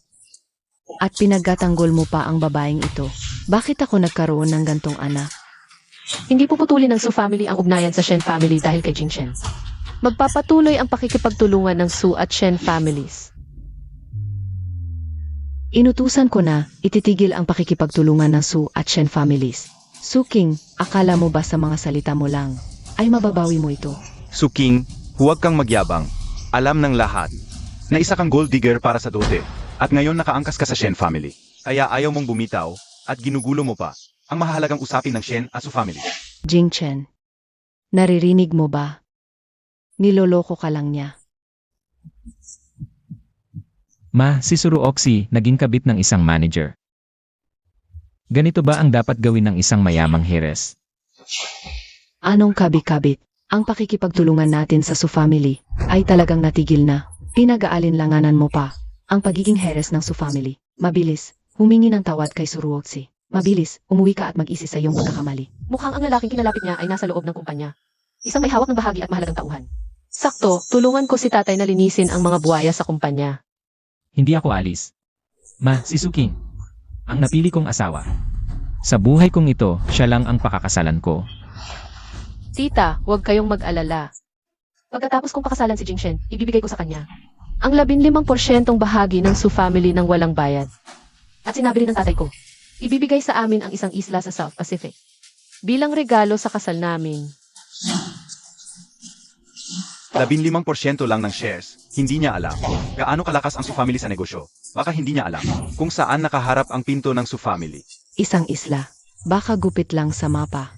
At pinagkatanggol mo pa ang babaeng ito. Bakit ako nagkaroon ng gantong anak? Hindi puputulin ng Su family ang ugnayan sa Shen family dahil kay Jingchen. Magpapatuloy ang pakikipagtulungan ng Su at Shen families. Inutusan ko na ititigil ang pakikipagtulungan ng Su at Shen families. Suking, akala mo ba sa mga salita mo lang ay mababawi mo ito? Suking, huwag kang magyabang. Alam ng lahat na isa kang gold digger para sa dote at ngayon nakaangkas ka sa Shen family. Kaya ayaw mong bumitaw at ginugulo mo pa ang mahalagang usapin ng Shen at Su family. Jingchen, naririnig mo ba? Niloloko ka lang niya. Ma, si Suruoxi naging kabit ng isang manager. Ganito ba ang dapat gawin ng isang mayamang heres? Anong kabit-kabit? Ang pakikipagtulungan natin sa Su family ay talagang natigil na. Pinag-aalinlanganan mo pa ang pagiging heres ng Su family. Mabilis, humingi ng tawad kay Suruoxi. Mabilis, umuwi ka at mag-isip sa iyong pagkakamali. Mukhang ang lalaking kinalapit niya ay nasa loob ng kumpanya. Isang may hawak ng bahagi at mahalagang tauhan. Sakto, tulungan ko si tatay na linisin ang mga buhaya sa kumpanya. Hindi ako alis. Ma, si Suking. Ang napili kong asawa. Sa buhay kong ito, siya lang ang pakakasalan ko. Tita, huwag kayong mag-alala. Pagkatapos kong pakasalan si Jingchen, ibibigay ko sa kanya ang 15% bahagi ng Su family ng walang bayad. At sinabi rin ng tatay ko, ibibigay sa amin ang isang isla sa South Pacific bilang regalo sa kasal namin. 15% lang ng shares, hindi niya alam gaano kalakas ang Su family sa negosyo. Baka hindi niya alam kung saan nakaharap ang pinto ng Su family. Isang isla, baka gupit lang sa mapa.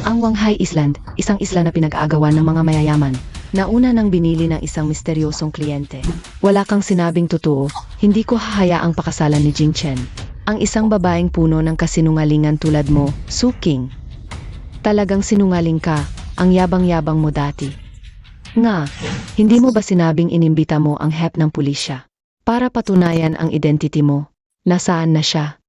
Ang Wanghai Island, isang isla na pinag-aagawan ng mga mayayaman, nauna nang binili ng isang misteryosong kliyente. Wala kang sinabing totoo, hindi ko hahayaang pakasalan ni Jingchen. Ang isang babaeng puno ng kasinungalingan tulad mo, Suking. Talagang sinungaling ka, ang yabang-yabang mo dati. Nga, hindi mo ba sinabing inimbita mo ang HEP ng pulisya para patunayan ang identity mo? Nasaan na siya?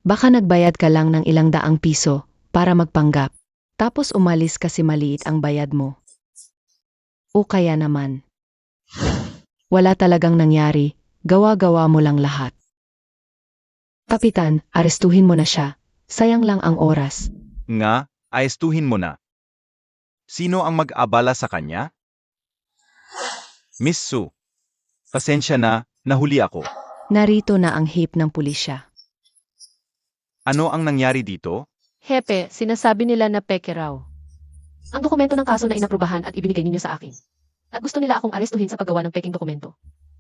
Baka nagbayad ka lang ng ilang daang piso para magpanggap, tapos umalis kasi maliit ang bayad mo. O kaya naman, wala talagang nangyari, gawa-gawa mo lang lahat. Kapitan, arestuhin mo na siya, sayang lang ang oras. Nga, aestuhin mo na. Sino ang mag-abala sa kanya? Miss Su, pasensya na, nahuli ako. Narito na ang HEP ng pulisya. Ano ang nangyari dito? Hepe, sinasabi nila na peke raw ang dokumento ng kaso na inaprubahan at ibinigay ninyo sa akin. At gusto nila akong arestuhin sa paggawa ng peking dokumento.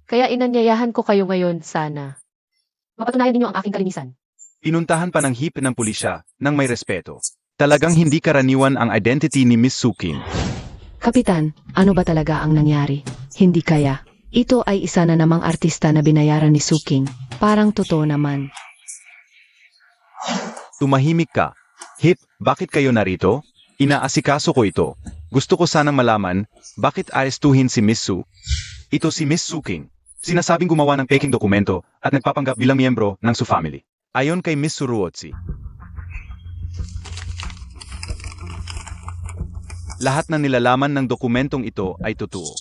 Kaya inanyayahan ko kayo ngayon sana. Mapatunayan ninyo ang aking kalinisan. Pinuntahan pa ng HEP ng pulisya nang may respeto. Talagang hindi karaniwan ang identity ni Miss Suking. Kapitan, ano ba talaga ang nangyari? Hindi kaya. Ito ay isa na namang artista na binayaran ni Suking. Parang totoo naman. Tumahimik ka. HEP, bakit kayo narito? Inaasikaso ko ito. Gusto ko sanang malaman, bakit arestuhin si Miss Su? Ito si Miss Suking. Sinasabing gumawa ng peking dokumento at nagpapanggap bilang miyembro ng Su family. Ayon kay Miss Suruoxi. Lahat ng nilalaman ng dokumentong ito ay totoo.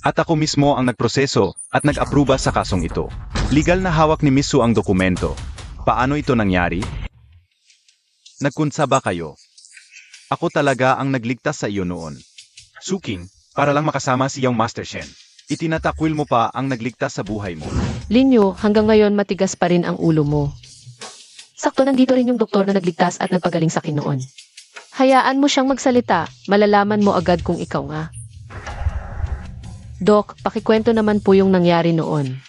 At ako mismo ang nagproseso at nag-aproba sa kasong ito. Legal na hawak ni Miss Su ang dokumento. Paano ito nangyari? Nagkunsa ba kayo? Ako talaga ang nagligtas sa iyo noon. Suking, para lang makasama si Young Master Shen. Itinatakwil mo pa ang nagligtas sa buhay mo. Linyo, hanggang ngayon matigas pa rin ang ulo mo. Sakto nandito rin yung doktor na nagligtas at nagpagaling sa akin noon. Hayaan mo siyang magsalita, malalaman mo agad kung ikaw nga. Dok, pakikwento naman po yung nangyari noon.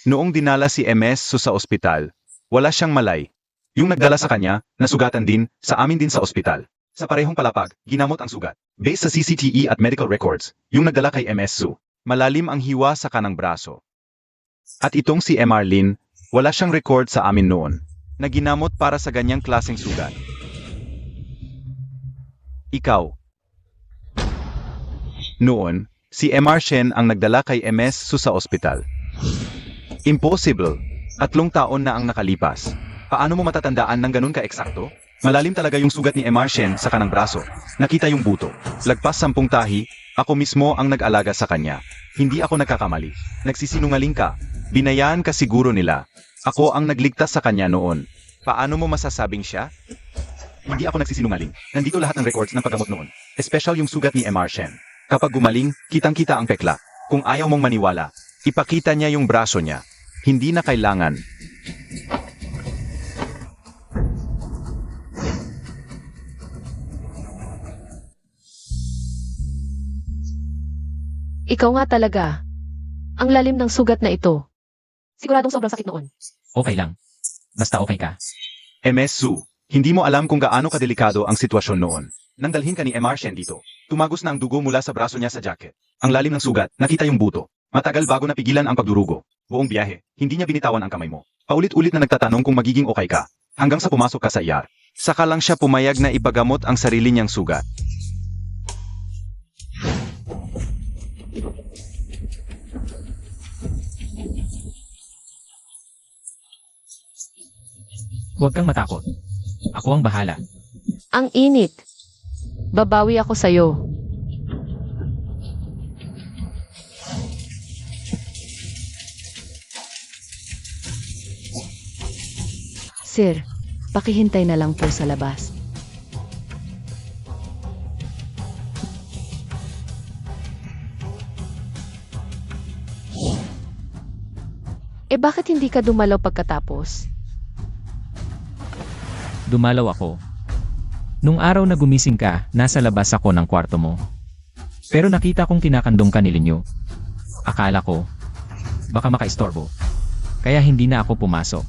Noong dinala si MS Su sa ospital, wala siyang malay. Yung nagdala sa kanya, nasugatan din, sa amin din sa ospital. Sa parehong palapag, ginamot ang sugat. Based sa CCTE at medical records, yung nagdala kay MS Su, malalim ang hiwa sa kanang braso. At itong si MR Lin, wala siyang record sa amin noon, na ginamot para sa ganyang klaseng sugat. Ikaw. Noon, si MR Shen ang nagdala kay MS Su sa ospital. Impossible. 3 taon na ang nakalipas. Paano mo matatandaan ng ganun ka-eksakto? Malalim talaga yung sugat ni MR Shen sa kanang braso. Nakita yung buto. Lagpas 10 tahi, ako mismo ang nag-alaga sa kanya. Hindi ako nagkakamali. Nagsisinungaling ka. Binayaan ka siguro nila. Ako ang nagligtas sa kanya noon. Paano mo masasabing siya? Hindi ako nagsisinungaling. Nandito lahat ng records ng paggamot noon. Especial yung sugat ni MR Shen. Kapag gumaling, kitang-kita ang pekla. Kung ayaw mong maniwala, ipakita niya yung braso niya. Hindi na kailangan. Ikaw nga talaga. Ang lalim ng sugat na ito. Siguradong sobrang sakit noon. Okay lang. Basta okay ka. MS Su, hindi mo alam kung gaano kadelikado ang sitwasyon noon. Nang dalhin ka ni MR Shen dito, tumagos na ang dugo mula sa braso niya sa jacket. Ang lalim ng sugat, nakita yung buto. Matagal bago napigilan ang pagdurugo. Buong biyahe, hindi niya binitawan ang kamay mo. Paulit-ulit na nagtatanong kung magiging okay ka. Hanggang sa pumasok ka sa ER. Saka lang siya pumayag na ipagamot ang sarili niyang sugat. Huwag kang matakot. Ako ang bahala. Ang init. Babawi ako sa'yo. Sir, pakihintay na lang po sa labas. Bakit hindi ka dumalaw pagkatapos? Dumalaw ako. Nung araw na gumising ka, nasa labas ako ng kwarto mo. Pero nakita kong kinakandong ka ni Linyo. Akala ko, baka makaistorbo. Kaya hindi na ako pumasok.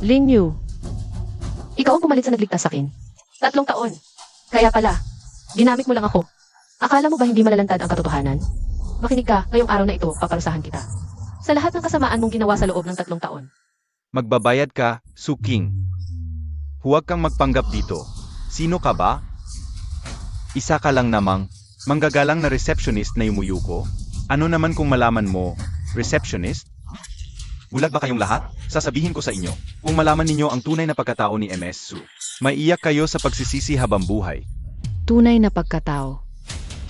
Linyu, ikaw ang pumalit sa nagligtas sa akin. 3 taon. Kaya pala, ginamit mo lang ako. Akala mo ba hindi malalantad ang katotohanan? Makinig ka, ngayong araw na ito, paparusahan kita. Sa lahat ng kasamaan mong ginawa sa loob ng 3 taon. Magbabayad ka, Suking. Huwag kang magpanggap dito. Sino ka ba? Isa ka lang namang manggagalang na receptionist na yumuyuko. Ano naman kung malaman mo, receptionist? Bulag ba kayong lahat? Sasabihin ko sa inyo, kung malaman ninyo ang tunay na pagkatao ni MS Su, maiiyak kayo sa pagsisisi habang buhay. Tunay na pagkatao.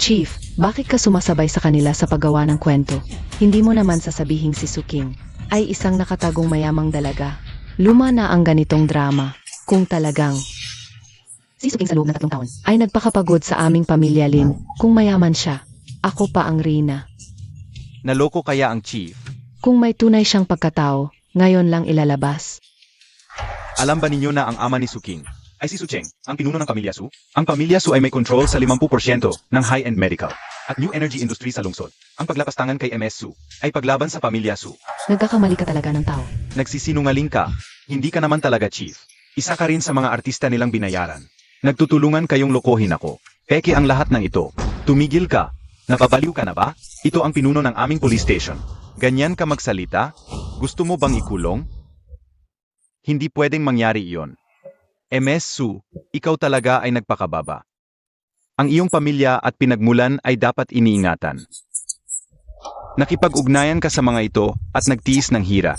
Chief, bakit ka sumasabay sa kanila sa paggawa ng kwento? Hindi mo naman sasabihing si Suking ay isang nakatagong mayamang dalaga. Luma na ang ganitong drama. Kung talagang Si Suking sa loob ng 3 taon. ay nagpakapagod sa aming pamilya Lin, kung mayaman siya, ako pa ang Rina. Naloko kaya ang chief? Kung may tunay siyang pagkatao, ngayon lang ilalabas. Alam ba ninyo na ang ama ni Suking ay si Sucheng, ang pinuno ng Pamilya Su? Ang Pamilya Su ay may control sa 50% ng high-end medical at new energy industry sa lungsod. Ang paglapastangan kay MS Su ay paglaban sa Pamilya Su. Nagkakamali ka talaga ng tao. Nagsisinungaling ka, hindi ka naman talaga chief. Isa ka rin sa mga artista nilang binayaran. Nagtutulungan kayong lokohin ako. Peke ang lahat ng ito. Tumigil ka. Napabaliw ka na ba? Ito ang pinuno ng aming police station. Ganyan ka magsalita? Gusto mo bang ikulong? Hindi pwedeng mangyari iyon. MS Su, ikaw talaga ay nagpakababa. Ang iyong pamilya at pinagmulan ay dapat iniingatan. Nakipag-ugnayan ka sa mga ito at nagtiis ng hira.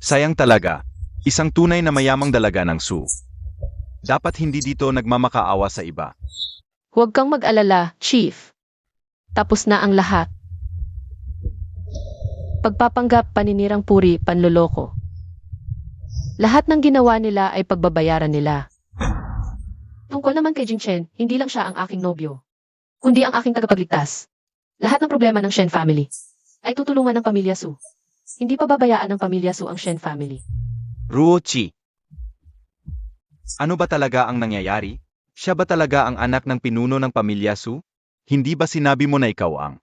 Sayang talaga, Isang tunay na mayamang dalaga ng Su. Dapat hindi dito nagmamakaawa sa iba. Huwag kang mag-alala, Chief. Tapos na ang lahat. Pagpapanggap, paninirang puri, panloloko. Lahat ng ginawa nila ay pagbabayaran nila. Tungkol naman kay Jingchen, hindi lang siya ang aking nobyo, kundi ang aking tagapagligtas. Lahat ng problema ng Shen family ay tutulungan ng pamilya Su. Hindi pa babayaan ng pamilya Su ang Shen family. Ruochi. Ano ba talaga ang nangyayari? Siya ba talaga ang anak ng pinuno ng pamilya Su? Hindi ba sinabi mo na ikaw ang...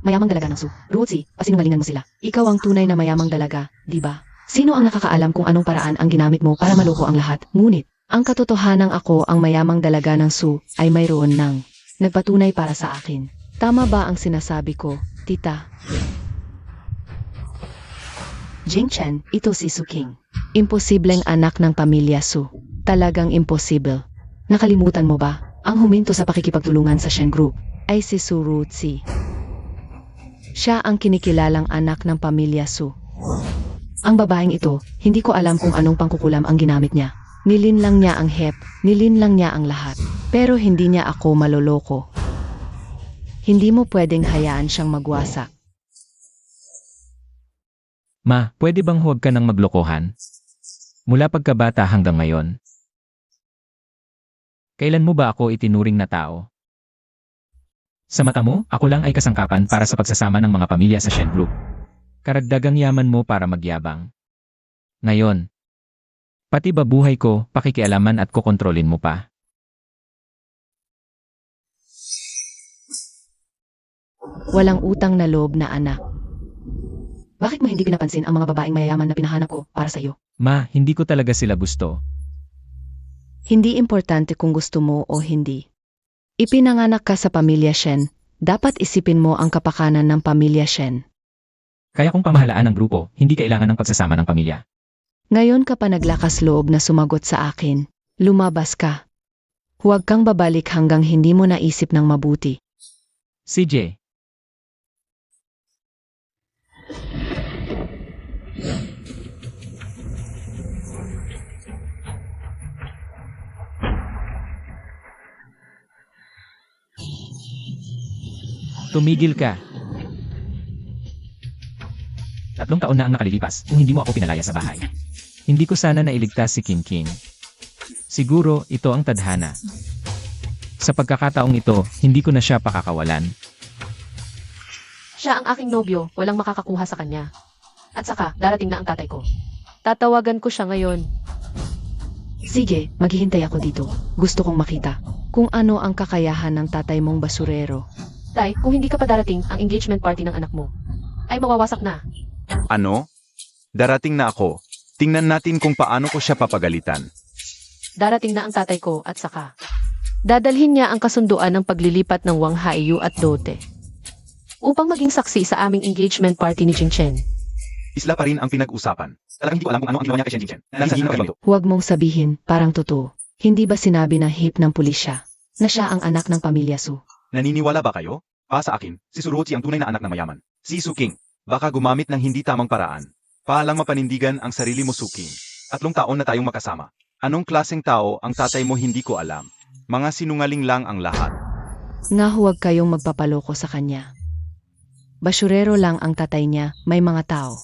Mayamang dalaga ng Su. Ruotsi, pasinungalingan mo sila. Ikaw ang tunay na mayamang dalaga, di ba? Sino ang nakakaalam kung anong paraan ang ginamit mo para maloko ang lahat? Ngunit, ang katotohanang ako ang mayamang dalaga ng Su ay mayroon ng nagpatunay para sa akin. Tama ba ang sinasabi ko, tita? Jingchen, ito si Su King. Imposibleng anak ng pamilya Su. Talagang impossible. Nakalimutan mo ba? Ang huminto sa pakikipagtulungan sa Shen Group ay si Su Ruotsi. Siya ang kinikilalang anak ng pamilya Su. Ang babaeng ito, hindi ko alam kung anong pangkukulam ang ginamit niya. Nilinlang niya ang hep, nilinlang niya ang lahat. Pero hindi niya ako maloloko. Hindi mo pwedeng hayaan siyang magwasak. Ma, pwede bang huwag ka nang maglokohan? Mula pagkabata hanggang ngayon. Kailan mo ba ako itinuring na tao? Sa mata mo, ako lang ay kasangkapan para sa pagsasama ng mga pamilya sa Shen Group. Karagdagang yaman mo para magyabang. Ngayon, pati ba buhay ko, pakikialaman at kokontrolin mo pa? Walang utang na loob na anak. Bakit mo hindi pinapansin ang mga babaeng mayayaman na pinahanap ko para sa iyo? Ma, hindi ko talaga sila gusto. Hindi importante kung gusto mo o hindi. Ipinanganak ka sa pamilya Shen, dapat isipin mo ang kapakanan ng pamilya Shen. Kaya kung pamahalaan ng grupo, hindi kailangan ng pagsasama ng pamilya. Ngayon ka pa naglakas loob na sumagot sa akin. Lumabas ka. Huwag kang babalik hanggang hindi mo naisip ng mabuti. CJ. Tumigil ka. 3 taon na ang nakalilipas kung hindi mo ako pinalaya sa bahay. Hindi ko sana nailigtas si King King. Siguro, ito ang tadhana. Sa pagkakataong ito, hindi ko na siya pakakawalan. Siya ang aking nobyo, walang makakakuha sa kanya. At saka, darating na ang tatay ko. Tatawagan ko siya ngayon. Sige, maghihintay ako dito. Gusto kong makita kung ano ang kakayahan ng tatay mong basurero. Tay, kung hindi ka pa darating, ang engagement party ng anak mo ay mawawasak na. Ano? Darating na ako. Tingnan natin kung paano ko siya papagalitan. Darating na ang tatay ko at saka dadalhin niya ang kasunduan ng paglilipat ng Wang Haiyu at Dote upang maging saksi sa aming engagement party ni Jingchen. Isla pa rin ang pinag-usapan. Talagang hindi ko alam kung ano ang ginawa niya kay Shen Jingchen. Hindi na ito. Huwag mong sabihin, parang totoo. Hindi ba sinabi ng hip ng pulis siya na siya ang anak ng pamilya Su? Naniniwala ba kayo? Sa akin, si Suruochi ang tunay na anak ng mayaman. Si Su King, baka gumamit ng hindi tamang paraan. Paalang mapanindigan ang sarili mo, Su King. 3 taon na tayong makasama. Anong klaseng tao ang tatay mo hindi ko alam. Mga sinungaling lang ang lahat. Nga huwag kayong magpapaloko sa kanya. Basurero lang ang tatay niya, may mga tao.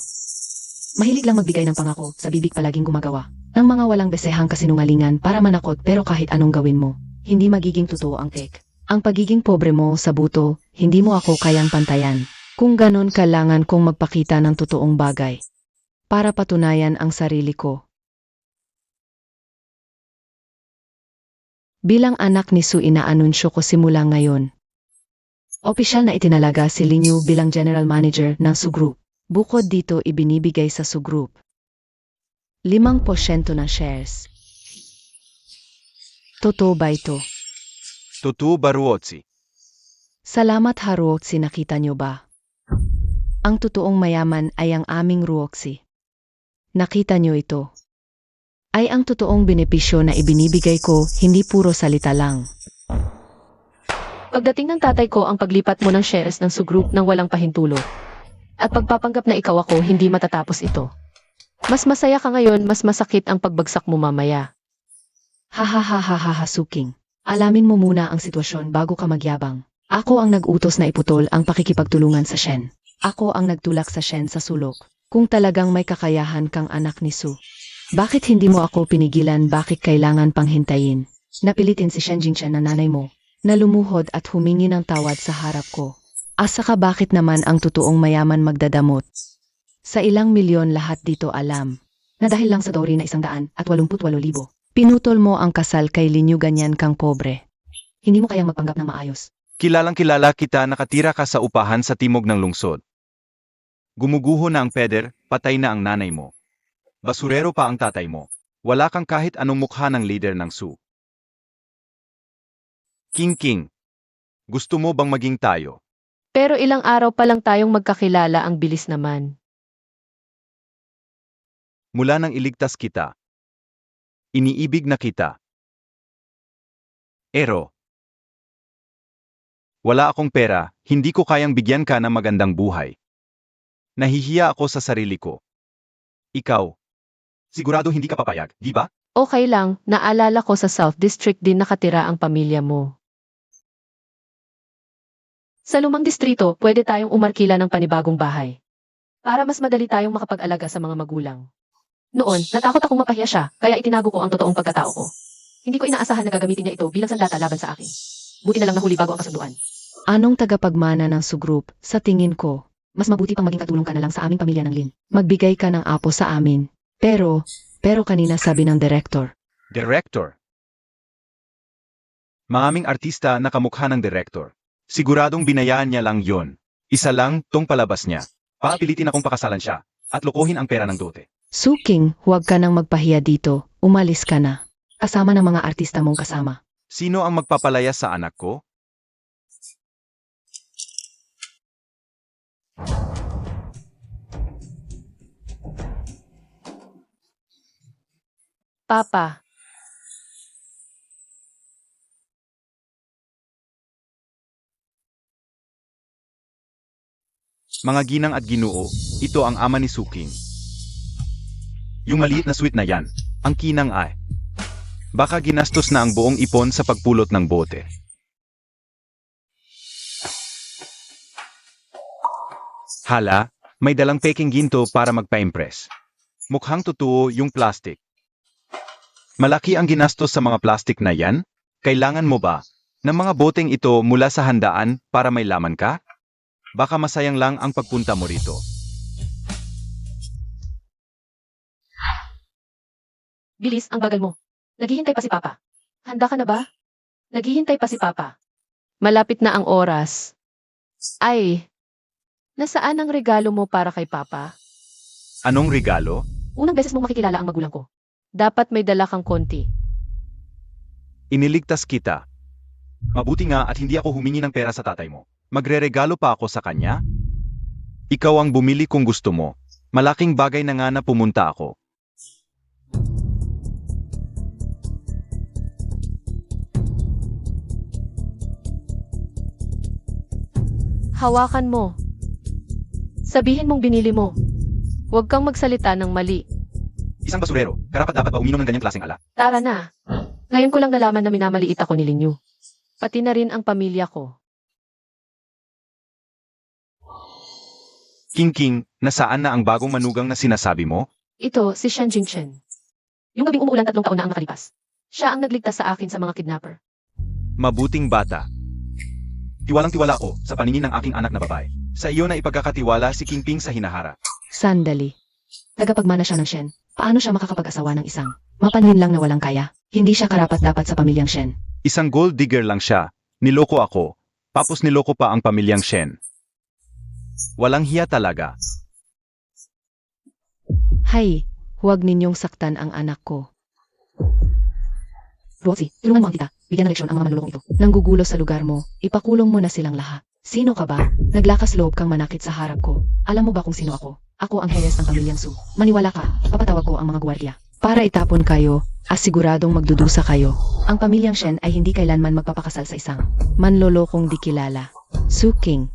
Mahilig lang magbigay ng pangako, sa bibig palaging gumagawa ng mga walang besehang kasinungalingan para manakot, pero kahit anong gawin mo, hindi magiging totoo ang tek. Ang pagiging pobre mo sa buto, hindi mo ako kayang pantayan. Kung ganon, kailangan kong magpakita ng totoong bagay para patunayan ang sarili ko. Bilang anak ni Su, inaanunsyo ko simula ngayon. Opisyal na itinalaga si Lin Yu bilang General Manager ng Su Group. Bukod dito, ibinibigay sa Su Group 5% ng shares. Totoo ba ito? Totoo ba, Ruochi? Salamat ha, Ruoxi, nakita niyo ba? Ang totoong mayaman ay ang aming Ruoxi. Nakita niyo ito? Ay ang totoong benepisyo na ibinibigay ko, hindi puro salita lang. Pagdating ng tatay ko ang paglipat mo ng shares ng Su Group nang walang pahintulot. At pagpapanggap na ikaw ako, hindi matatapos ito. Mas masaya ka ngayon, mas masakit ang pagbagsak mo mamaya. Ha ha ha ha ha ha, Suking. Alamin mo muna ang sitwasyon bago ka magyabang. Ako ang nag-utos na iputol ang pakikipagtulungan sa Shen. Ako ang nagtulak sa Shen sa sulok. Kung talagang may kakayahan kang anak ni Su. Bakit hindi mo ako pinigilan, bakit kailangan pang hintayin? Napilitin si Shen Jingchen na nanay mo, na lumuhod at humingi ng tawad sa harap ko. Asa ka, bakit naman ang totoong mayaman magdadamot? Sa ilang milyon lahat dito alam, na dahil lang sa dowry na 188,000, pinutol mo ang kasal kay Linyu, ganyan kang pobre. Hindi mo kayang magpanggap na maayos. Kilalang kilala kita, nakatira ka sa upahan sa timog ng lungsod. Gumuguho na ang peder, patay na ang nanay mo. Basurero pa ang tatay mo. Wala kang kahit anong mukha ng leader ng Su. King, gusto mo bang maging tayo? Pero ilang araw pa lang tayong magkakilala, ang bilis naman. Mula nang iligtas kita. Iniibig na kita. Ero. Wala akong pera, hindi ko kayang bigyan ka ng magandang buhay. Nahihiya ako sa sarili ko. Ikaw. Sigurado hindi ka papayag, di ba? Okay lang, naalala ko sa South District din nakatira ang pamilya mo. Sa lumang distrito, pwede tayong umarkila ng panibagong bahay. Para mas madali tayong makapag-alaga sa mga magulang. Noon, natakot akong mapahiya siya, kaya itinago ko ang totoong pagkatao ko. Hindi ko inaasahan na gagamitin niya ito bilang sandata laban sa akin. Buti na lang nahuli bago ang kasunduan. Anong tagapagmana ng Su Group? Sa tingin ko, mas mabuti pang maging katulong ka na lang sa aming pamilya ng Lin. Magbigay ka ng apo sa amin. Pero kanina sabi ng director. Director. Maaming artista na kamukha ng director. Siguradong binayaan niya lang yon. Isa lang, tong palabas niya. Papilitin akong pakasalan siya, at lokohin ang pera ng dote. Suking, huwag ka nang magpahiya dito. Umalis ka na. Kasama ng mga artista mong kasama. Sino ang magpapalaya sa anak ko? Papa, Mga ginang at ginoo, ito ang ama ni Suking. Yung maliit na sweet na yan, ang kinang ay. Baka ginastos na ang buong ipon sa pagpulot ng bote. Hala, may dalang peking ginto para magpa-impress. Mukhang totoo yung plastic. Malaki ang ginastos sa mga plastic na yan? Kailangan mo ba ng mga boteng ito mula sa handaan para may laman ka? Baka masayang lang ang pagpunta mo rito. bilis, ang bagal mo. Naghihintay pa si Papa. Handa ka na ba? Naghihintay pa si Papa. Malapit na ang oras. Ay, nasaan ang regalo mo para kay Papa? Anong regalo? Unang beses mong makikilala ang magulang ko. Dapat may dala kang konti. Iniligtas kita. Mabuti nga at hindi ako humingi ng pera sa tatay mo. Magreregalo pa ako sa kanya? Ikaw ang bumili kung gusto mo. Malaking bagay na nga na pumunta ako. Hawakan mo. Sabihin mong binili mo. Huwag kang magsalita ng mali. Isang basurero, karapat dapat ba uminom ng ganyang klaseng ala? Tara na. Ngayon ko lang nalaman na minamaliit ako ni Linyu. Pati na rin ang pamilya ko. King, nasaan na ang bagong manugang na sinasabi mo? Ito, si Shen Jingchen. Yung gabing umuulan 3 taon na ang nakalipas. Siya ang nagligtas sa akin sa mga kidnapper. Mabuting bata. Tiwalang-tiwala ako sa paningin ng aking anak na babae. Sa iyo na ipagkakatiwala si Kingping sa hinaharap. Sandali. Tagapagmana siya ng Shen. Paano siya makakapag-asawa ng isang mapanhin lang na walang kaya? Hindi siya karapat-dapat sa pamilyang Shen. Isang gold digger lang siya. Niloko ako. Tapos niloko pa ang pamilyang Shen. Walang hiya talaga. Hay, huwag ninyong saktan ang anak ko. Rosie, tulungan mo ang tita. Bigyan ng leksyon ang mga manlulokong ito. Nanggugulo sa lugar mo, ipakulong mo na silang lahat. Sino ka ba? Naglakas loob kang manakit sa harap ko. Alam mo ba kung sino ako? Ako ang Hayes ng pamilyang Su. Maniwala ka, papatawag ko ang mga gwardiya. Para itapon kayo, asiguradong magdudusa kayo. Ang pamilyang Shen ay hindi kailanman magpapakasal sa isang manlolokong di kilala. Su King.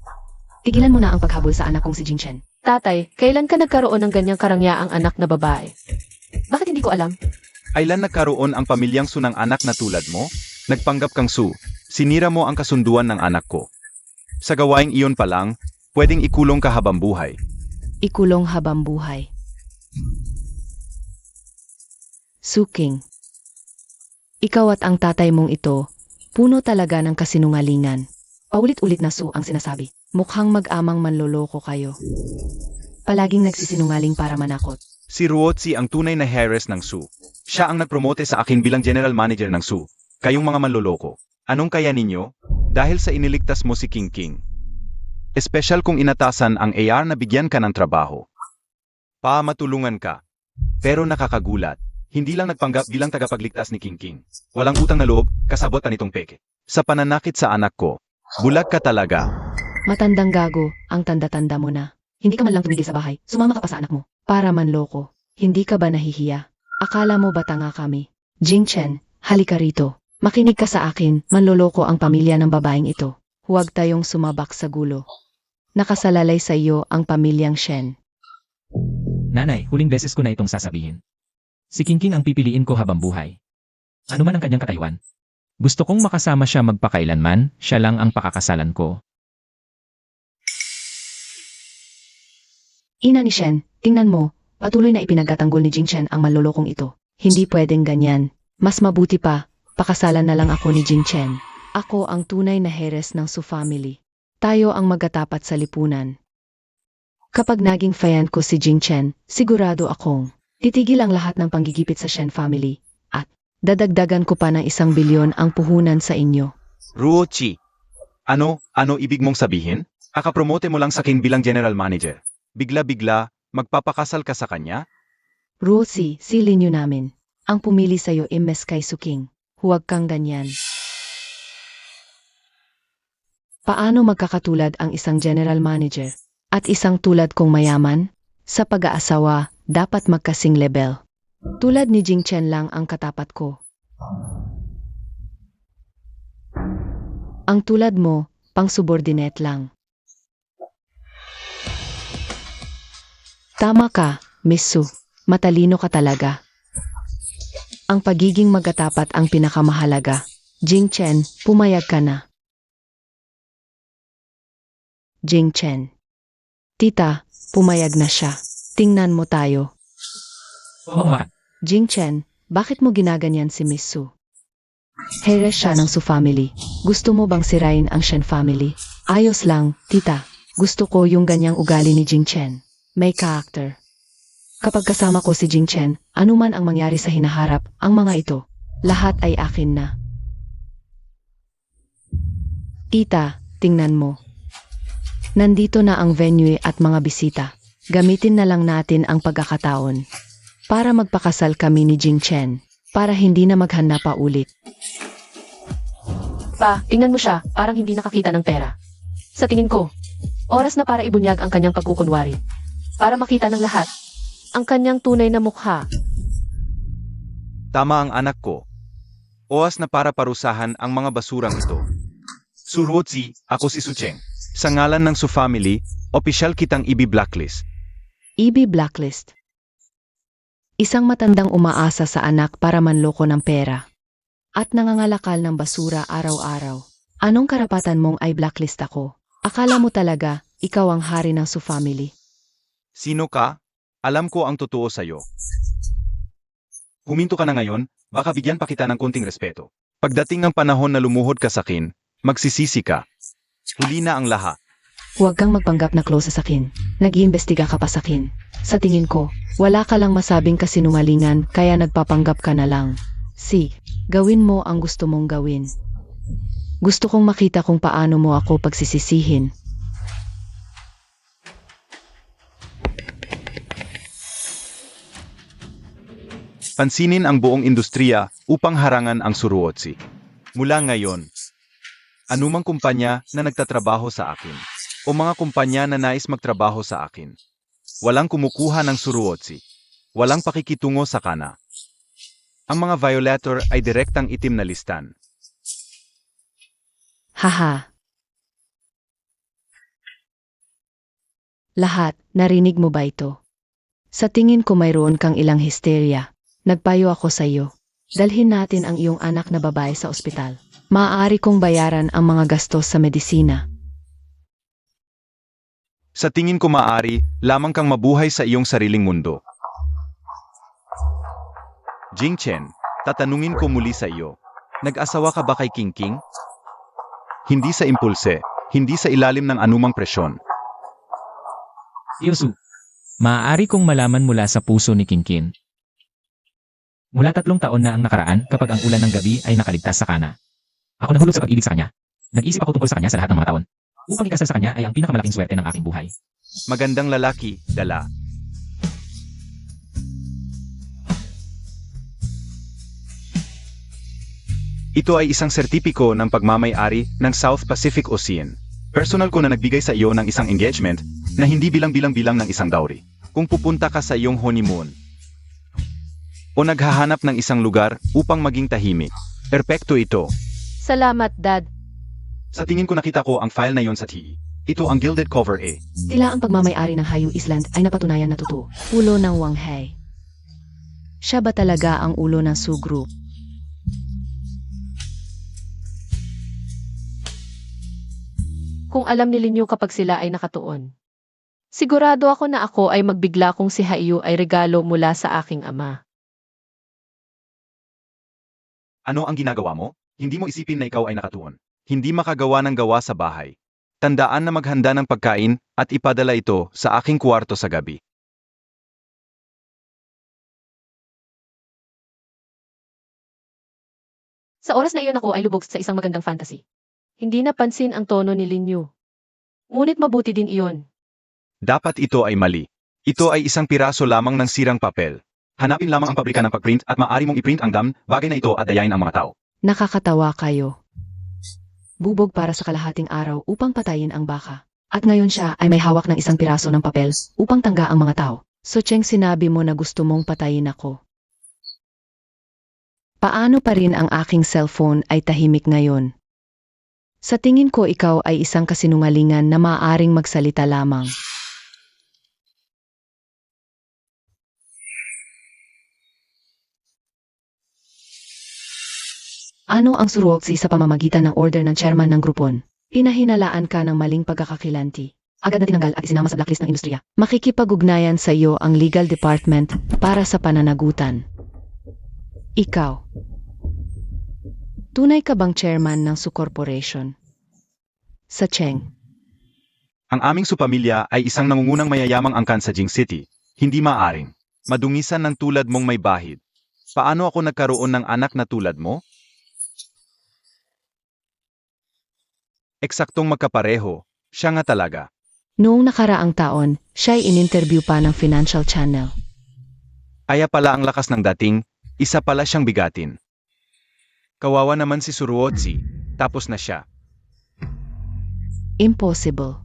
Tigilan mo na ang paghabol sa anak kong si Jing Chen. Tatay, kailan ka nagkaroon ng ganyang karangyaang anak na babae? Bakit hindi ko alam? Kailan nagkaroon ang pamilyang Su ng anak na tulad mo? Nagpanggap kang Su. Sinira mo ang kasunduan ng anak ko. Sa gawaing iyon pa lang, pwedeng ikulong ka habang buhay. Ikulong habang buhay. Suking. Ikaw at ang tatay mong ito, puno talaga ng kasinungalingan. Paulit-ulit na Su ang sinasabi. Mukhang mag-amang manloloko kayo. Palaging nagsisinungaling para manakot. Si Ruotsi ang tunay na heiress ng Su. Siya ang nagpromote sa akin bilang general manager ng Su. Kayong mga manloloko. Anong kaya ninyo? Dahil sa iniligtas mo si King King. Espesyal kung inatasan ang AR na bigyan ka ng trabaho. Matulungan ka. Pero nakakagulat. Hindi lang nagpanggap bilang tagapagligtas ni King King. Walang utang na loob, kasabot pa nitong peke. Sa pananakit sa anak ko. Bulag ka talaga. Matandang gago, ang tanda-tanda mo na. Hindi ka man lang tumigil sa bahay, sumama ka pa sa anak mo. Para manloko. Hindi ka ba nahihiya? Akala mo ba tanga kami? Jing Chen, halika rito. Makinig ka sa akin, manloloko ang pamilya ng babaeng ito. Huwag tayong sumabak sa gulo. Nakasalalay sa iyo ang pamilyang Shen. Nanay, huling beses ko na itong sasabihin. Si King King ang pipiliin ko habang buhay. Ano man ang kanyang katayuan. Gusto kong makasama siya magpakailanman, siya lang ang pakakasalan ko. Ina ni Shen, tingnan mo, patuloy na ipinagtatanggol ni Jing Chen ang manlolokong ito. Hindi pwedeng ganyan. Mas mabuti pa, pakasalan na lang ako ni Jing Chen. Ako ang tunay na heiress ng Su family. Tayo ang magkatapat sa lipunan. Kapag naging fan ko si Jing Chen, sigurado akong titigil ang lahat ng panggigipit sa Shen family at dadagdagan ko pa ng 1 bilyon ang puhunan sa inyo. Ruotsi. Ano ibig mong sabihin? Kakapromote mo lang sa akin bilang general manager. Bigla-bigla, magpapakasal ka sa kanya? Rosie, silin niyo namin. Ang pumili sa'yo imbes kay Suking. Huwag kang ganyan. Paano magkakatulad ang isang general manager at isang tulad kong mayaman? Sa pag-aasawa, dapat magkasing level. Tulad ni Jing Chen lang ang katapat ko. Ang tulad mo, pang-subordinate lang. Tama ka, Miss Su. Matalino ka talaga. Ang pagiging magkatapat ang pinakamahalaga. Jing Chen, pumayag ka na. Jing Chen. Tita, pumayag na siya. Tingnan mo tayo. Oo nga. Jing Chen, bakit mo ginaganyan si Miss Su? Heiress siya ng Su family. Gusto mo bang sirain ang Shen family? Ayos lang, tita. Gusto ko yung ganyang ugali ni Jing Chen. May character. Kapag kasama ko si Jing Chen, anuman ang mangyari sa hinaharap, ang mga ito, lahat ay akin na. Tita, tingnan mo. Nandito na ang venue at mga bisita. Gamitin na lang natin ang pagkakataon para magpakasal kami ni Jing Chen, para hindi na maghanda pa ulit. Pa, tingnan mo siya, parang hindi nakakita ng pera. Sa tingin ko, oras na para ibunyag ang kanyang pagkukunwari. Para makita ng lahat ang kanyang tunay na mukha. Tama ang anak ko. Oras na para parusahan ang mga basurang ito. Su Ruotsi, ako si Su Cheng. Sa ngalan ng Su family, opisyal kitang ibi-blacklist. Blacklist. Isang matandang umaasa sa anak para manloko ng pera at nangangalakal ng basura araw-araw. Anong karapatan mong ay blacklist ako? Akala mo talaga, ikaw ang hari ng Su family? Sino ka? Alam ko ang totoo sa'yo. Huminto ka na ngayon, baka bigyan pa kita ng konting respeto. Pagdating ng panahon na lumuhod ka sa akin, magsisisi ka. Huli na ang lahat. Huwag kang magpanggap na close sa akin. Nag-iimbestiga ka pa sa akin. Sa tingin ko, wala ka lang masabing kasinungalingan kaya nagpapanggap ka na lang. Gawin mo ang gusto mong gawin. Gusto kong makita kung paano mo ako pagsisisihin. Pansinin ang buong industriya upang harangan ang Su Ruotsi. Mula ngayon, anumang kumpanya na nagtatrabaho sa akin, o mga kumpanya na nais magtrabaho sa akin, walang kumukuha ng Su Ruotsi. Walang pakikitungo sa kana. Ang mga violator ay direktang itim na listan. Haha. Lahat, narinig mo ba ito? Sa tingin ko mayroon kang ilang histeria. Nagpayo ako sa iyo. Dalhin natin ang iyong anak na babae sa ospital. Maaari kong bayaran ang mga gastos sa medisina. Sa tingin ko maaari, lamang kang mabuhay sa iyong sariling mundo. Jing Chen, tatanungin ko muli sa iyo. Nag-asawa ka ba kay King King? Hindi sa impulse, hindi sa ilalim ng anumang presyon. Yosu, maaari kong malaman mula sa puso ni Kingkin. Mula 3 taon na ang nakaraan kapag ang ulan ng gabi ay nakaligtas sa kana. Ako nahulog sa pag-ibig sa kanya. Nag-isip ako tungkol sa kanya sa lahat ng mga taon. Upang ikasal sa kanya ay ang pinakamalaking swerte ng aking buhay. Magandang lalaki, dala. Ito ay isang sertipiko ng pagmamay-ari ng South Pacific Ocean. Personal ko na nagbigay sa iyo ng isang engagement na hindi bilang-bilang ng isang dowry. Kung pupunta ka sa iyong honeymoon o naghahanap ng isang lugar upang maging tahimik, perpekto ito. Salamat, Dad. Sa tingin ko nakita ko ang file na yon sa TE. Ito ang gilded cover A. Tila ang pagmamay-ari ng Hayu Island ay napatunayan na totoo. Ulo ng Wang Hai. Siya ba talaga ang ulo ng Su Group? Kung alam ni Linyu kapag sila ay nakatuon. Sigurado ako na ako ay magbigla kung si Hayu ay regalo mula sa aking ama. Ano ang ginagawa mo? Hindi mo isipin na ikaw ay nakatuon. Hindi makagawa ng gawa sa bahay. Tandaan na maghanda ng pagkain at ipadala ito sa aking kwarto sa gabi. Sa oras na iyon ako ay lubog sa isang magandang fantasy. Hindi napansin ang tono ni Linyu. Ngunit mabuti din iyon. Dapat ito ay mali. Ito ay isang piraso lamang ng sirang papel. Hanapin lamang ang pabrika ng pagprint at maaari mong iprint ang bagay na ito at dayain ang mga tao. Nakakatawa kayo. Bubog para sa kalahating araw upang patayin ang baka. At ngayon siya ay may hawak ng isang piraso ng papel upang tangga ang mga tao. So Cheng, sinabi mo na gusto mong patayin ako. Paano pa rin ang aking cellphone ay tahimik ngayon? Sa tingin ko ikaw ay isang kasinungalingan na maaaring magsalita lamang. Ano ang suroksi sa pamamagitan ng order ng chairman ng grupon? Pinahinalaan ka ng maling pagkakakilanti. Agad na tinanggal at isinama sa blacklist ng industriya. Makikipag-ugnayan sa iyo ang legal department para sa pananagutan. Ikaw. Tunay ka bang chairman ng Su Corporation? Sa Cheng. Ang aming supamilya ay isang nangungunang mayayamang angkan sa Jing City. Hindi maaring madungisan ng tulad mong may bahid. Paano ako nagkaroon ng anak na tulad mo? Eksaktong magkapareho. Siya nga talaga. Noong nakaraang taon, siya'y in-interview pa ng Financial Channel. Aya pala ang lakas ng dating, isa pala siyang bigatin. Kawawa naman si Suruotsi, tapos na siya. Impossible.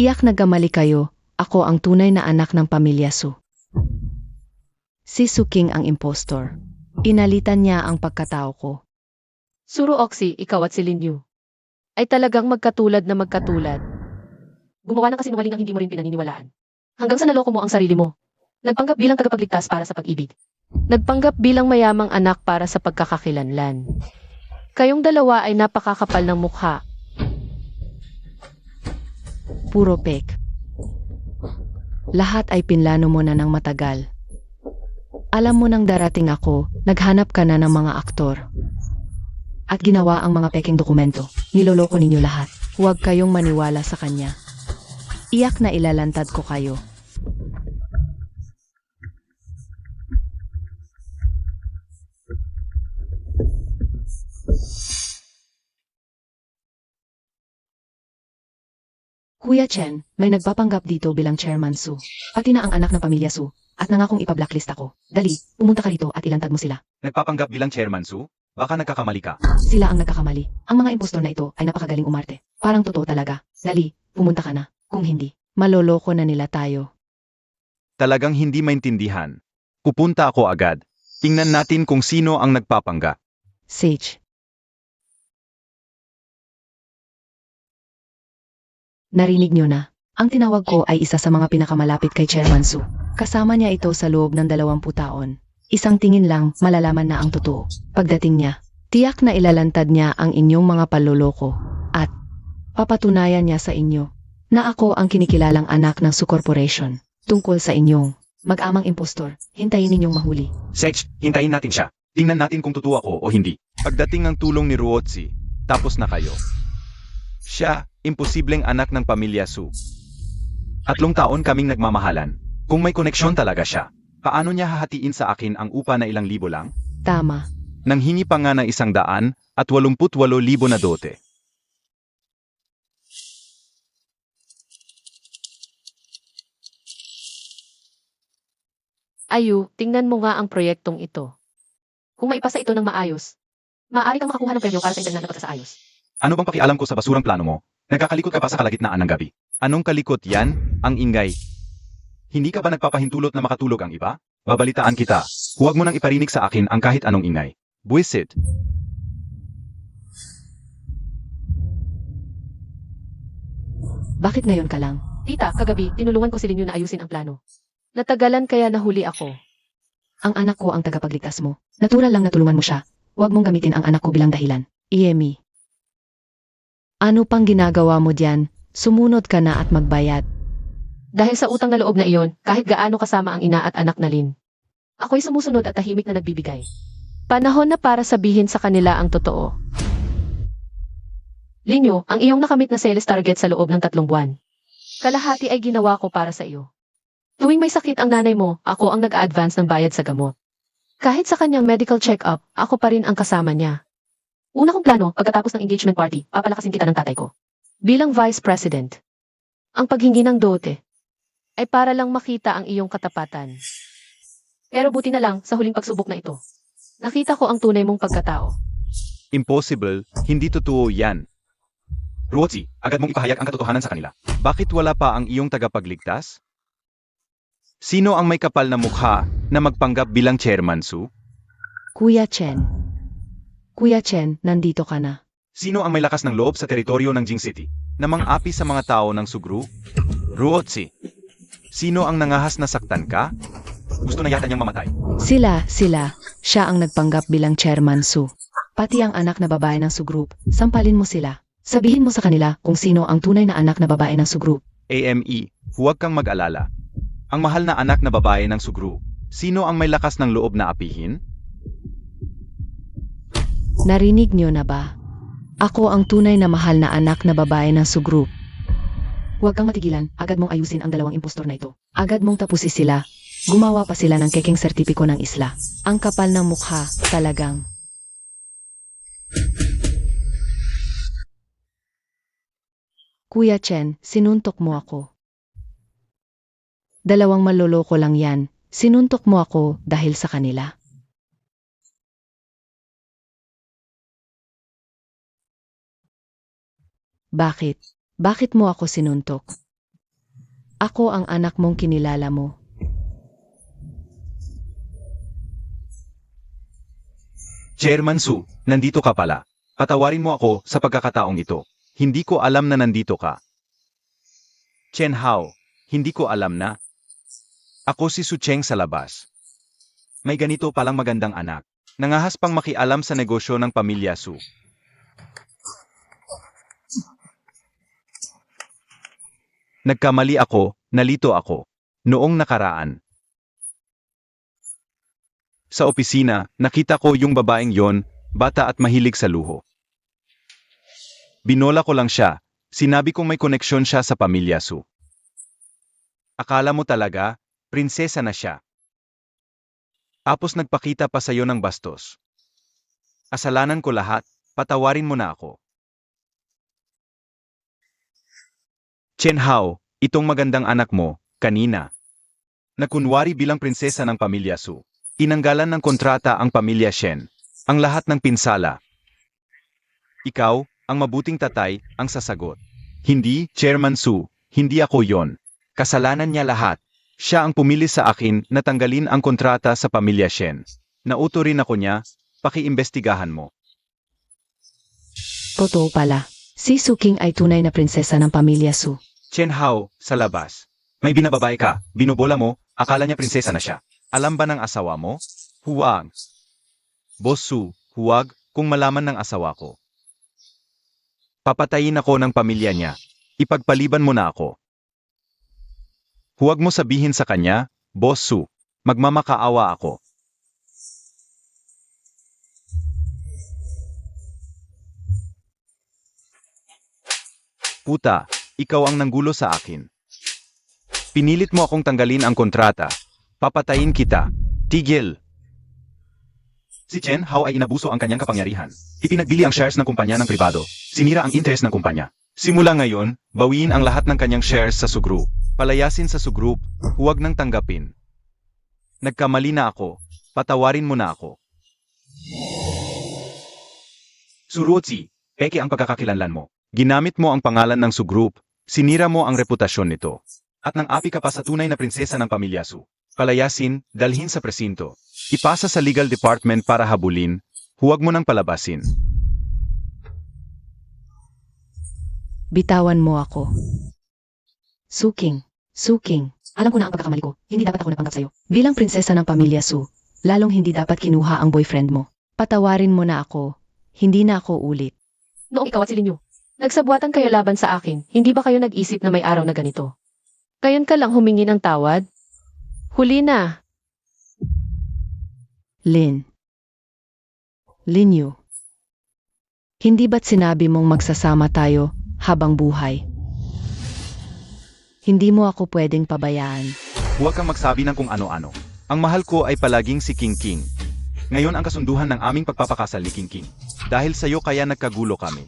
Iyak nagkamali kayo, ako ang tunay na anak ng pamilya Su. Si Su King ang impostor. Inalitan niya ang pagkatao ko. Suruoksi, ikaw at si Linyu ay talagang magkatulad na magkatulad. Gumawa ng kasinungaling ang hindi mo rin pinaniniwalaan. Hanggang sa naloko mo ang sarili mo. Nagpanggap bilang tagapagligtas para sa pag-ibig. Nagpanggap bilang mayamang anak para sa pagkakakilanlan. Kayong dalawa ay napakakapal ng mukha. Puro pek. Lahat ay pinlano mo na ng matagal. Alam mo nang darating ako, naghanap ka na ng mga aktor. At ginawa ang mga peking dokumento. Niloloko ninyo lahat. Huwag kayong maniwala sa kanya. Iyak na ilalantad ko kayo. Kuya Chen, may nagpapanggap dito bilang Chairman Su. Pati na ang anak ng pamilya Su, at nangakong ipa-blacklist ako. Dali, pumunta ka rito at ilantad mo sila. Nagpapanggap bilang Chairman Su? Baka nagkakamali ka. Sila ang nagkakamali. Ang mga impostor na ito ay napakagaling umarte. Parang totoo talaga. Dali, pumunta ka na. Kung hindi, maloloko na nila tayo. Talagang hindi maintindihan. Pupunta ako agad. Tingnan natin kung sino ang nagpapanggap. Sage. Narinig niyo na. Ang tinawag ko ay isa sa mga pinakamalapit kay Chairman Su. Kasama niya ito sa loob ng 20 taon. Isang tingin lang, malalaman na ang totoo. Pagdating niya, tiyak na ilalantad niya ang inyong mga panloloko at papatunayan niya sa inyo na ako ang kinikilalang anak ng Su Corporation tungkol sa inyong mag-amang impostor. Hintayin ninyong mahuli. Sech, hintayin natin siya. Tingnan natin kung totoo ako o hindi. Pagdating ng tulong ni Ruotsi, tapos na kayo. Siya, imposibleng anak ng pamilya Su. 3 taon kaming nagmamahalan. Kung may koneksyon talaga siya, paano niya hahatiin sa akin ang upa na ilang libo lang? Tama. Nanghingi pa nga ng 188,000 na dote. Ayu, tingnan mo nga ang proyektong ito. Kung maipasa ito ng maayos, maaari kang makakuha ng premyo para sa internet na pagsasaayos. Ano bang pakialam ko sa basurang plano mo? Nagkakalikot ka pa sa kalagitnaan ng gabi. Anong kalikot yan? Ang ingay. Hindi ka ba nagpapahintulot na makatulog ang iba? Babalitaan kita. Huwag mo nang iparinig sa akin ang kahit anong ingay. Buwisit. Bakit ngayon ka lang? Tita, kagabi, tinulungan ko si Linyo na ayusin ang plano. Natagalan kaya nahuli ako. Ang anak ko ang tagapagligtas mo. Natural lang na tulungan mo siya. Huwag mong gamitin ang anak ko bilang dahilan. Iemi. Ano pang ginagawa mo diyan? Sumunod ka na at magbayad. Dahil sa utang na loob na iyon, kahit gaano kasama ang ina at anak na Lin. Ako'y sumusunod at tahimik na nagbibigay. Panahon na para sabihin sa kanila ang totoo. Linyo, ang iyong nakamit na sales target sa loob ng 3 buwan. Kalahati ay ginawa ko para sa iyo. Tuwing may sakit ang nanay mo, ako ang nag-a-advance ng bayad sa gamot. Kahit sa kanyang medical check-up, ako pa rin ang kasama niya. Una kong plano, pagkatapos ng engagement party, papalakasin kita ng tatay ko. Bilang Vice President, ang paghingi ng dote ay para lang makita ang iyong katapatan. Pero buti na lang sa huling pagsubok na ito. Nakita ko ang tunay mong pagkatao. Impossible, hindi totoo yan. Ruotsi, agad mong ipahayag ang katotohanan sa kanila. Bakit wala pa ang iyong tagapagligtas? Sino ang may kapal na mukha na magpanggap bilang Chairman Su? Kuya Chen. Kuya Chen, nandito ka na. Sino ang may lakas ng loob sa teritoryo ng Jing City na mang-api sa mga tao ng Sugru? Ruotsi. Sino ang nangahas na saktan ka? Gusto na yata niyang mamatay. Sila. Siya ang nagpanggap bilang Chairman Su. Pati ang anak na babae ng Su Group. Sampalin mo sila. Sabihin mo sa kanila kung sino ang tunay na anak na babae ng Su Group. AME, huwag kang mag-alala. Ang mahal na anak na babae ng Sugru, sino ang may lakas ng loob na apihin? Narinig niyo na ba? Ako ang tunay na mahal na anak na babae ng Su Group. Huwag kang matigilan, agad mong ayusin ang 2 impostor na ito. Agad mong tapusin sila. Gumawa pa sila ng keking sertipiko ng isla. Ang kapal ng mukha, talagang. Kuya Chen, sinuntok mo ako. 2 maloloko lang yan. Sinuntok mo ako dahil sa kanila. Bakit? Bakit mo ako sinuntok? Ako ang anak mong kinilala mo. Chairman Su, nandito ka pala. Patawarin mo ako sa pagkakataong ito. Hindi ko alam na nandito ka. Chen Hao, hindi ko alam na. Ako si Su Cheng sa labas. May ganito palang magandang anak. Nangahas pang makialam sa negosyo ng pamilya Su. Nagkamali ako, nalito ako. Noong nakaraan. Sa opisina, nakita ko yung babaeng yon, bata at mahilig sa luho. Binola ko lang siya, sinabi kong may koneksyon siya sa pamilya Su. Akala mo talaga, prinsesa na siya. Tapos nagpakita pa sa'yo ng bastos. Kasalanan ko lahat, patawarin mo na ako. Chen Hao, itong magandang anak mo, kanina. Nakunwari bilang prinsesa ng pamilya Su. Tinanggalan ng kontrata ang pamilya Shen. Ang lahat ng pinsala. Ikaw, ang mabuting tatay, ang sasagot. Hindi, Chairman Su, hindi ako yon. Kasalanan niya lahat. Siya ang pumili sa akin na tanggalin ang kontrata sa pamilya Shen. Nauto rin ako niya, pakiimbestigahan mo. Totoo pala. Si Suking ay tunay na prinsesa ng pamilya Su. Chen Hao, sa labas. May binababae ka, binobola mo, akala niya prinsesa na siya. Alam ba ng asawa mo? Huwag. Boss Su, huwag, kung malaman ng asawa ko. Papatayin ako ng pamilya niya. Ipagpaliban mo na ako. Huwag mo sabihin sa kanya, Boss Su, magmamakaawa ako. Puta, ikaw ang nanggulo sa akin. Pinilit mo akong tanggalin ang kontrata. Papatayin kita. Tigil. Si Chen Hao ay inabuso ang kanyang kapangyarihan. Ipinagbili ang shares ng kumpanya ng pribado. Sinira ang interes ng kumpanya. Simula ngayon, bawiin ang lahat ng kanyang shares sa Su Group. Palayasin sa Su Group, huwag nang tanggapin. Nagkamali na ako. Patawarin mo na ako. Suruotsi, peke ang pagkakakilanlan mo. Ginamit mo ang pangalan ng Su Group, sinira mo ang reputasyon nito. At nang api ka pa sa tunay na prinsesa ng pamilya Su. Palayasin, dalhin sa presinto. Ipasa sa legal department para habulin, huwag mo nang palabasin. Bitawan mo ako. Suking, alam ko na ang pagkakamali ko. Hindi dapat ako napanggap sa'yo. Bilang prinsesa ng pamilya Su, lalong hindi dapat kinuha ang boyfriend mo. Patawarin mo na ako. Hindi na ako ulit. Noong ikaw at si Linyu, nagsabuatan kayo laban sa akin, hindi ba kayo nag-isip na may araw na ganito? Ngayon ka lang humingi ng tawad? Huli na. Linyu. Hindi ba't sinabi mong magsasama tayo habang buhay? Hindi mo ako pwedeng pabayaan. Huwag kang magsabi ng kung ano-ano. Ang mahal ko ay palaging si King King. Ngayon ang kasunduhan ng aming pagpapakasal ni King King. Dahil sa'yo kaya nagkagulo kami.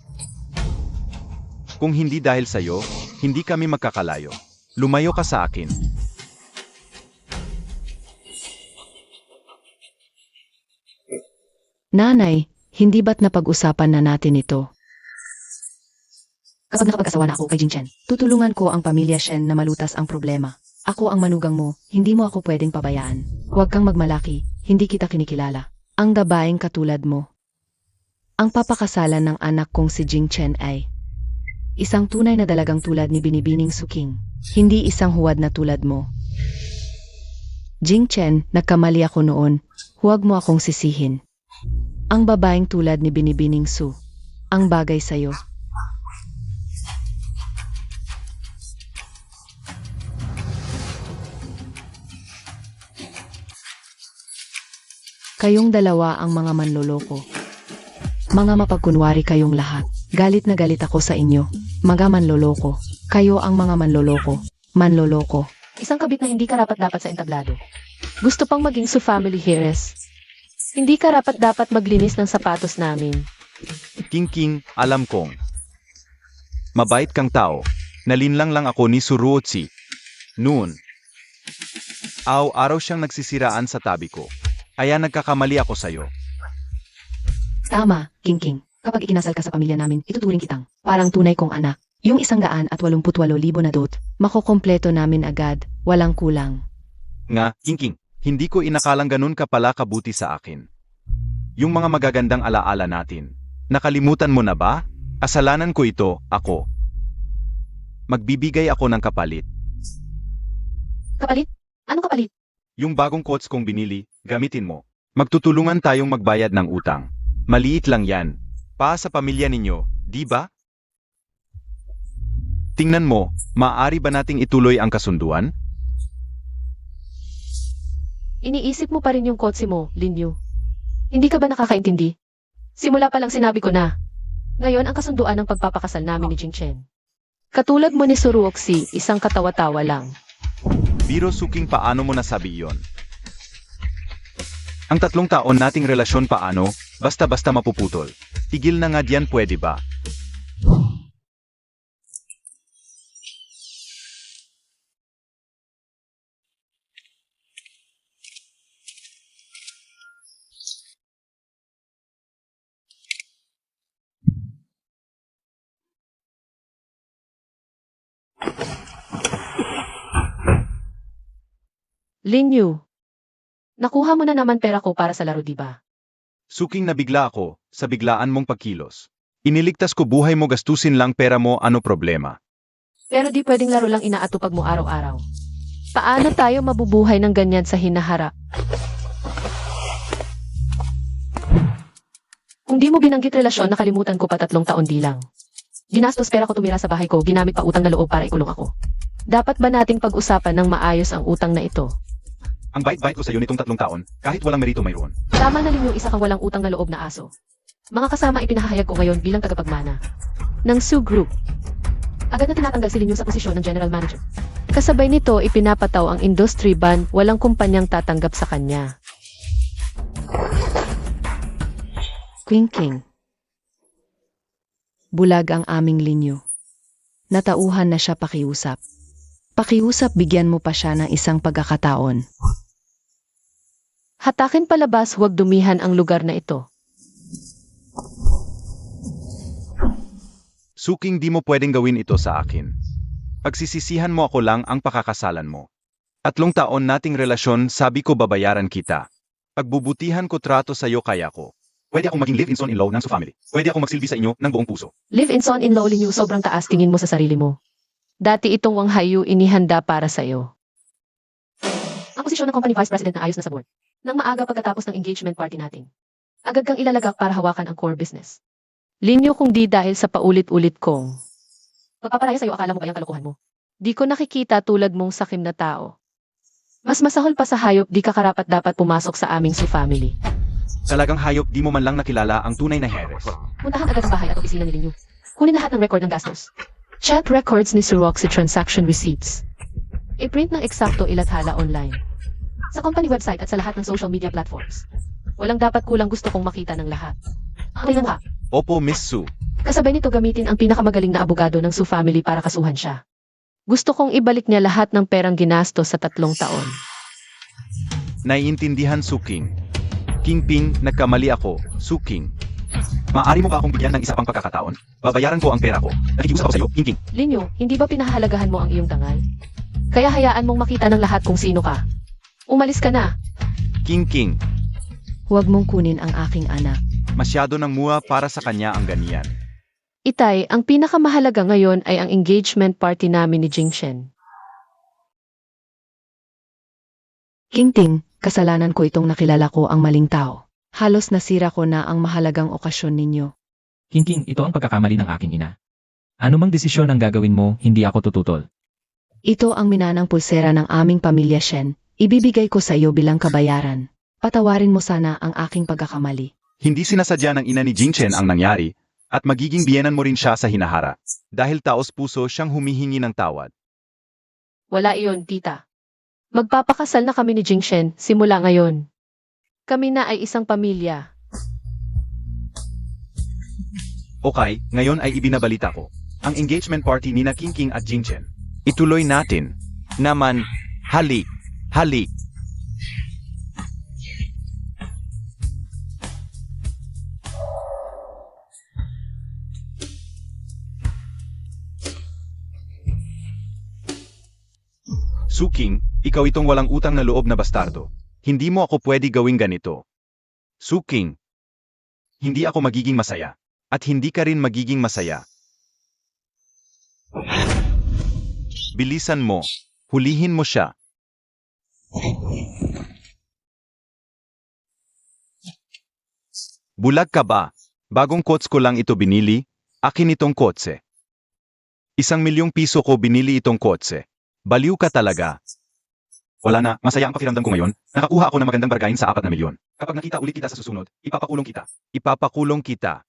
Kung hindi dahil sa'yo, hindi kami magkakalayo. Lumayo ka sa akin. Nanay, hindi ba't napag-usapan na natin ito? Kapag nakapag-asawa na ako kay Jing Chen, tutulungan ko ang pamilya Shen na malutas ang problema. Ako ang manugang mo, hindi mo ako pwedeng pabayaan. Huwag kang magmalaki, hindi kita kinikilala. Ang babaeng katulad mo. Ang papakasalan ng anak kong si Jing Chen ay isang tunay na dalagang tulad ni Binibining Suking, hindi isang huwad na tulad mo. Jing Chen, nagkamali ako noon, huwag mo akong sisihin. Ang babaeng tulad ni Binibining Su, ang bagay sa'yo. Kayong dalawa ang mga manloloko. Mga mapagkunwari kayong lahat. Galit na galit ako sa inyo. Mga manloloko. Kayo ang mga manloloko. Manloloko. Isang kabit na hindi karapat-dapat sa entablado. Gusto pang maging Su family heiress. Hindi karapat-dapat maglinis ng sapatos namin. King King, alam kong. Mabait kang tao. Nalinlang lang ako ni Suruotsi. Noon. Araw-araw siyang nagsisiraan sa tabi ko. Kaya nagkakamali ako sa'yo. Tama, King. Kapag ikinasal ka sa pamilya namin, ituturing kitang parang tunay kong anak. Yung 188,000 na dot, makokompleto namin agad, walang kulang. Nga, King, hindi ko inakalang ganun ka pala kabuti sa akin. Yung mga magagandang alaala natin. Nakalimutan mo na ba? Kasalanan ko ito, ako. Magbibigay ako ng kapalit. Kapalit? Anong kapalit? Yung bagong coats kong binili, gamitin mo. Magtutulungan tayong magbayad ng utang. Maliit lang yan. Pa sa pamilya ninyo, di ba? Tingnan mo, maaari ba nating ituloy ang kasunduan? Iniisip mo pa rin yung kotse mo, Linyu. Hindi ka ba nakakaintindi? Simula pa lang sinabi ko na. Ngayon ang kasunduan ng pagpapakasal namin ni Jing Chen. Katulad mo ni Suruoxi, isang katawa-tawa lang. Biro Suking, paano mo nasabi iyon? Ang 3 taon nating relasyon paano, basta-basta mapuputol. Tigil na nga diyan, pwede ba? Linyu, nakuha mo na naman pera ko para sa laro, di ba? Suking, nabigla ako sa biglaan mong pagkilos. Iniligtas ko buhay mo, gastusin lang pera mo, ano problema? Pero di pwedeng laro lang inaatupag mo araw-araw. Paano tayo mabubuhay ng ganyan sa hinaharap? Kung di mo binanggit relasyon, nakalimutan ko pa 3 taon di lang. Ginastos pera ko tumira sa bahay ko, ginamit pa utang na loob para ikulong ako. Dapat ba nating pag-usapan ng maayos ang utang na ito? Ang bait-bait ko sa'yo nitong 3 taon, kahit walang merito mayroon. Tama na rin yung isa kang walang utang na loob na aso. Mga kasama ipinahayag ko ngayon bilang tagapagmana ng Sue Group. Agad na tinatanggal si Linyo sa posisyon ng General Manager. Kasabay nito, ipinapataw ang industry ban, walang kumpanyang tatanggap sa kanya. King. Bulag ang aming Linyo. Natauhan na siya pakiusap. Pakiusap, bigyan mo pa siya ng isang pagkakataon. Hatakin palabas, huwag dumihan ang lugar na ito. Suking, di mo pwedeng gawin ito sa akin. Pagsisisihan mo ako lang ang pakakasalan mo. 3 taon nating relasyon, sabi ko babayaran kita. Pagbubutihan ko trato sa'yo kaya ko. Pwede akong maging live-in son-in-law ng Su family. Pwede akong magsilbi sa inyo ng buong puso. Live-in son-in-law Linyo, sobrang taas tingin mo sa sarili mo. Dati itong Wang Hayu inihanda para sa'yo. Ang posisyon ng company vice president na ayos na sa board. Nang maaga pagkatapos ng engagement party natin. Agad kang ilalagak para hawakan ang core business. Linyo, kung di dahil sa paulit-ulit kong pagpaparaya sa'yo, akala mo ba yung kalokohan mo? Di ko nakikita tulad mong sakim na tao. Mas masahol pa sa hayop, di ka karapat dapat pumasok sa aming Su family. Talagang hayop, di mo man lang nakilala ang tunay na Heres. Puntahan agad ang bahay at opisina ni Linyo. Kunin lahat ng record ng gastos. Chat records ni Sir Roxy, transaction receipts. I-print ng eksakto, ilathala online. Sa company website at sa lahat ng social media platforms. Walang dapat kulang, gusto kong makita ng lahat. Tingnan ka. Opo, Miss Sue. Kasabay nito, gamitin ang pinakamagaling na abogado ng Su family para kasuhan siya. Gusto kong ibalik niya lahat ng perang ginastos sa 3 taon. Naiintindihan, Suking. Kingping, nagkamali ako, Suking. Maaari mo ba akong bigyan ng isa pang pagkakataon? Babayaran ko ang pera ko. Nakikiusap ako sa'yo, Kingping. Linyo, hindi ba pinahahalagahan mo ang iyong dangal? Kaya hayaan mong makita ng lahat kung sino ka. Umalis ka na. King. Huwag mong kunin ang aking anak. Masyado ng muwa para sa kanya ang ganyan. Itay, ang pinakamahalaga ngayon ay ang engagement party namin ni Jingshen. King, kasalanan ko itong nakilala ko ang maling tao. Halos nasira ko na ang mahalagang okasyon ninyo. King, ito ang pagkakamali ng aking ina. Ano mang desisyon ang gagawin mo, hindi ako tututol. Ito ang minanang pulsera ng aming pamilya, Shen. Ibibigay ko sa iyo bilang kabayaran. Patawarin mo sana ang aking pagkakamali. Hindi sinasadya ng ina ni Jingchen ang nangyari, at magiging biyenan mo rin siya sa hinahara. Dahil taos puso siyang humihingi ng tawad. Wala iyon, tita. Magpapakasal na kami ni Jingshen simula ngayon. Kami na ay isang pamilya. Okay, ngayon ay ibinabalita ko. Ang engagement party ni na King at Jingchen. Ituloy natin. Naman, halik. Suking, ikaw itong walang utang na loob na bastardo. Hindi mo ako pwede gawing ganito. Suking, hindi ako magiging masaya. At hindi ka rin magiging masaya. Bilisan mo. Hulihin mo siya. Bulag ka ba? Bagong kots ko lang ito binili. Akin itong kotse. 1,000,000 piso ko binili itong kotse. Baliw ka talaga. Wala na, masaya ang pakiramdam ko ngayon. Nakakuha ako ng magandang bargain sa 4 na milyon. Kapag nakita ulit kita sa susunod, ipapakulong kita. Ipapakulong kita.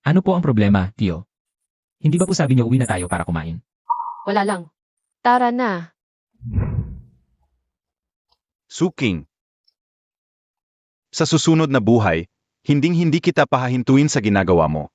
Ano po ang problema, Tio? Hindi ba po sabi niyo uwi na tayo para kumain? Wala lang. Tara na. Suking. Sa susunod na buhay, hinding-hindi kita pahahintuin sa ginagawa mo.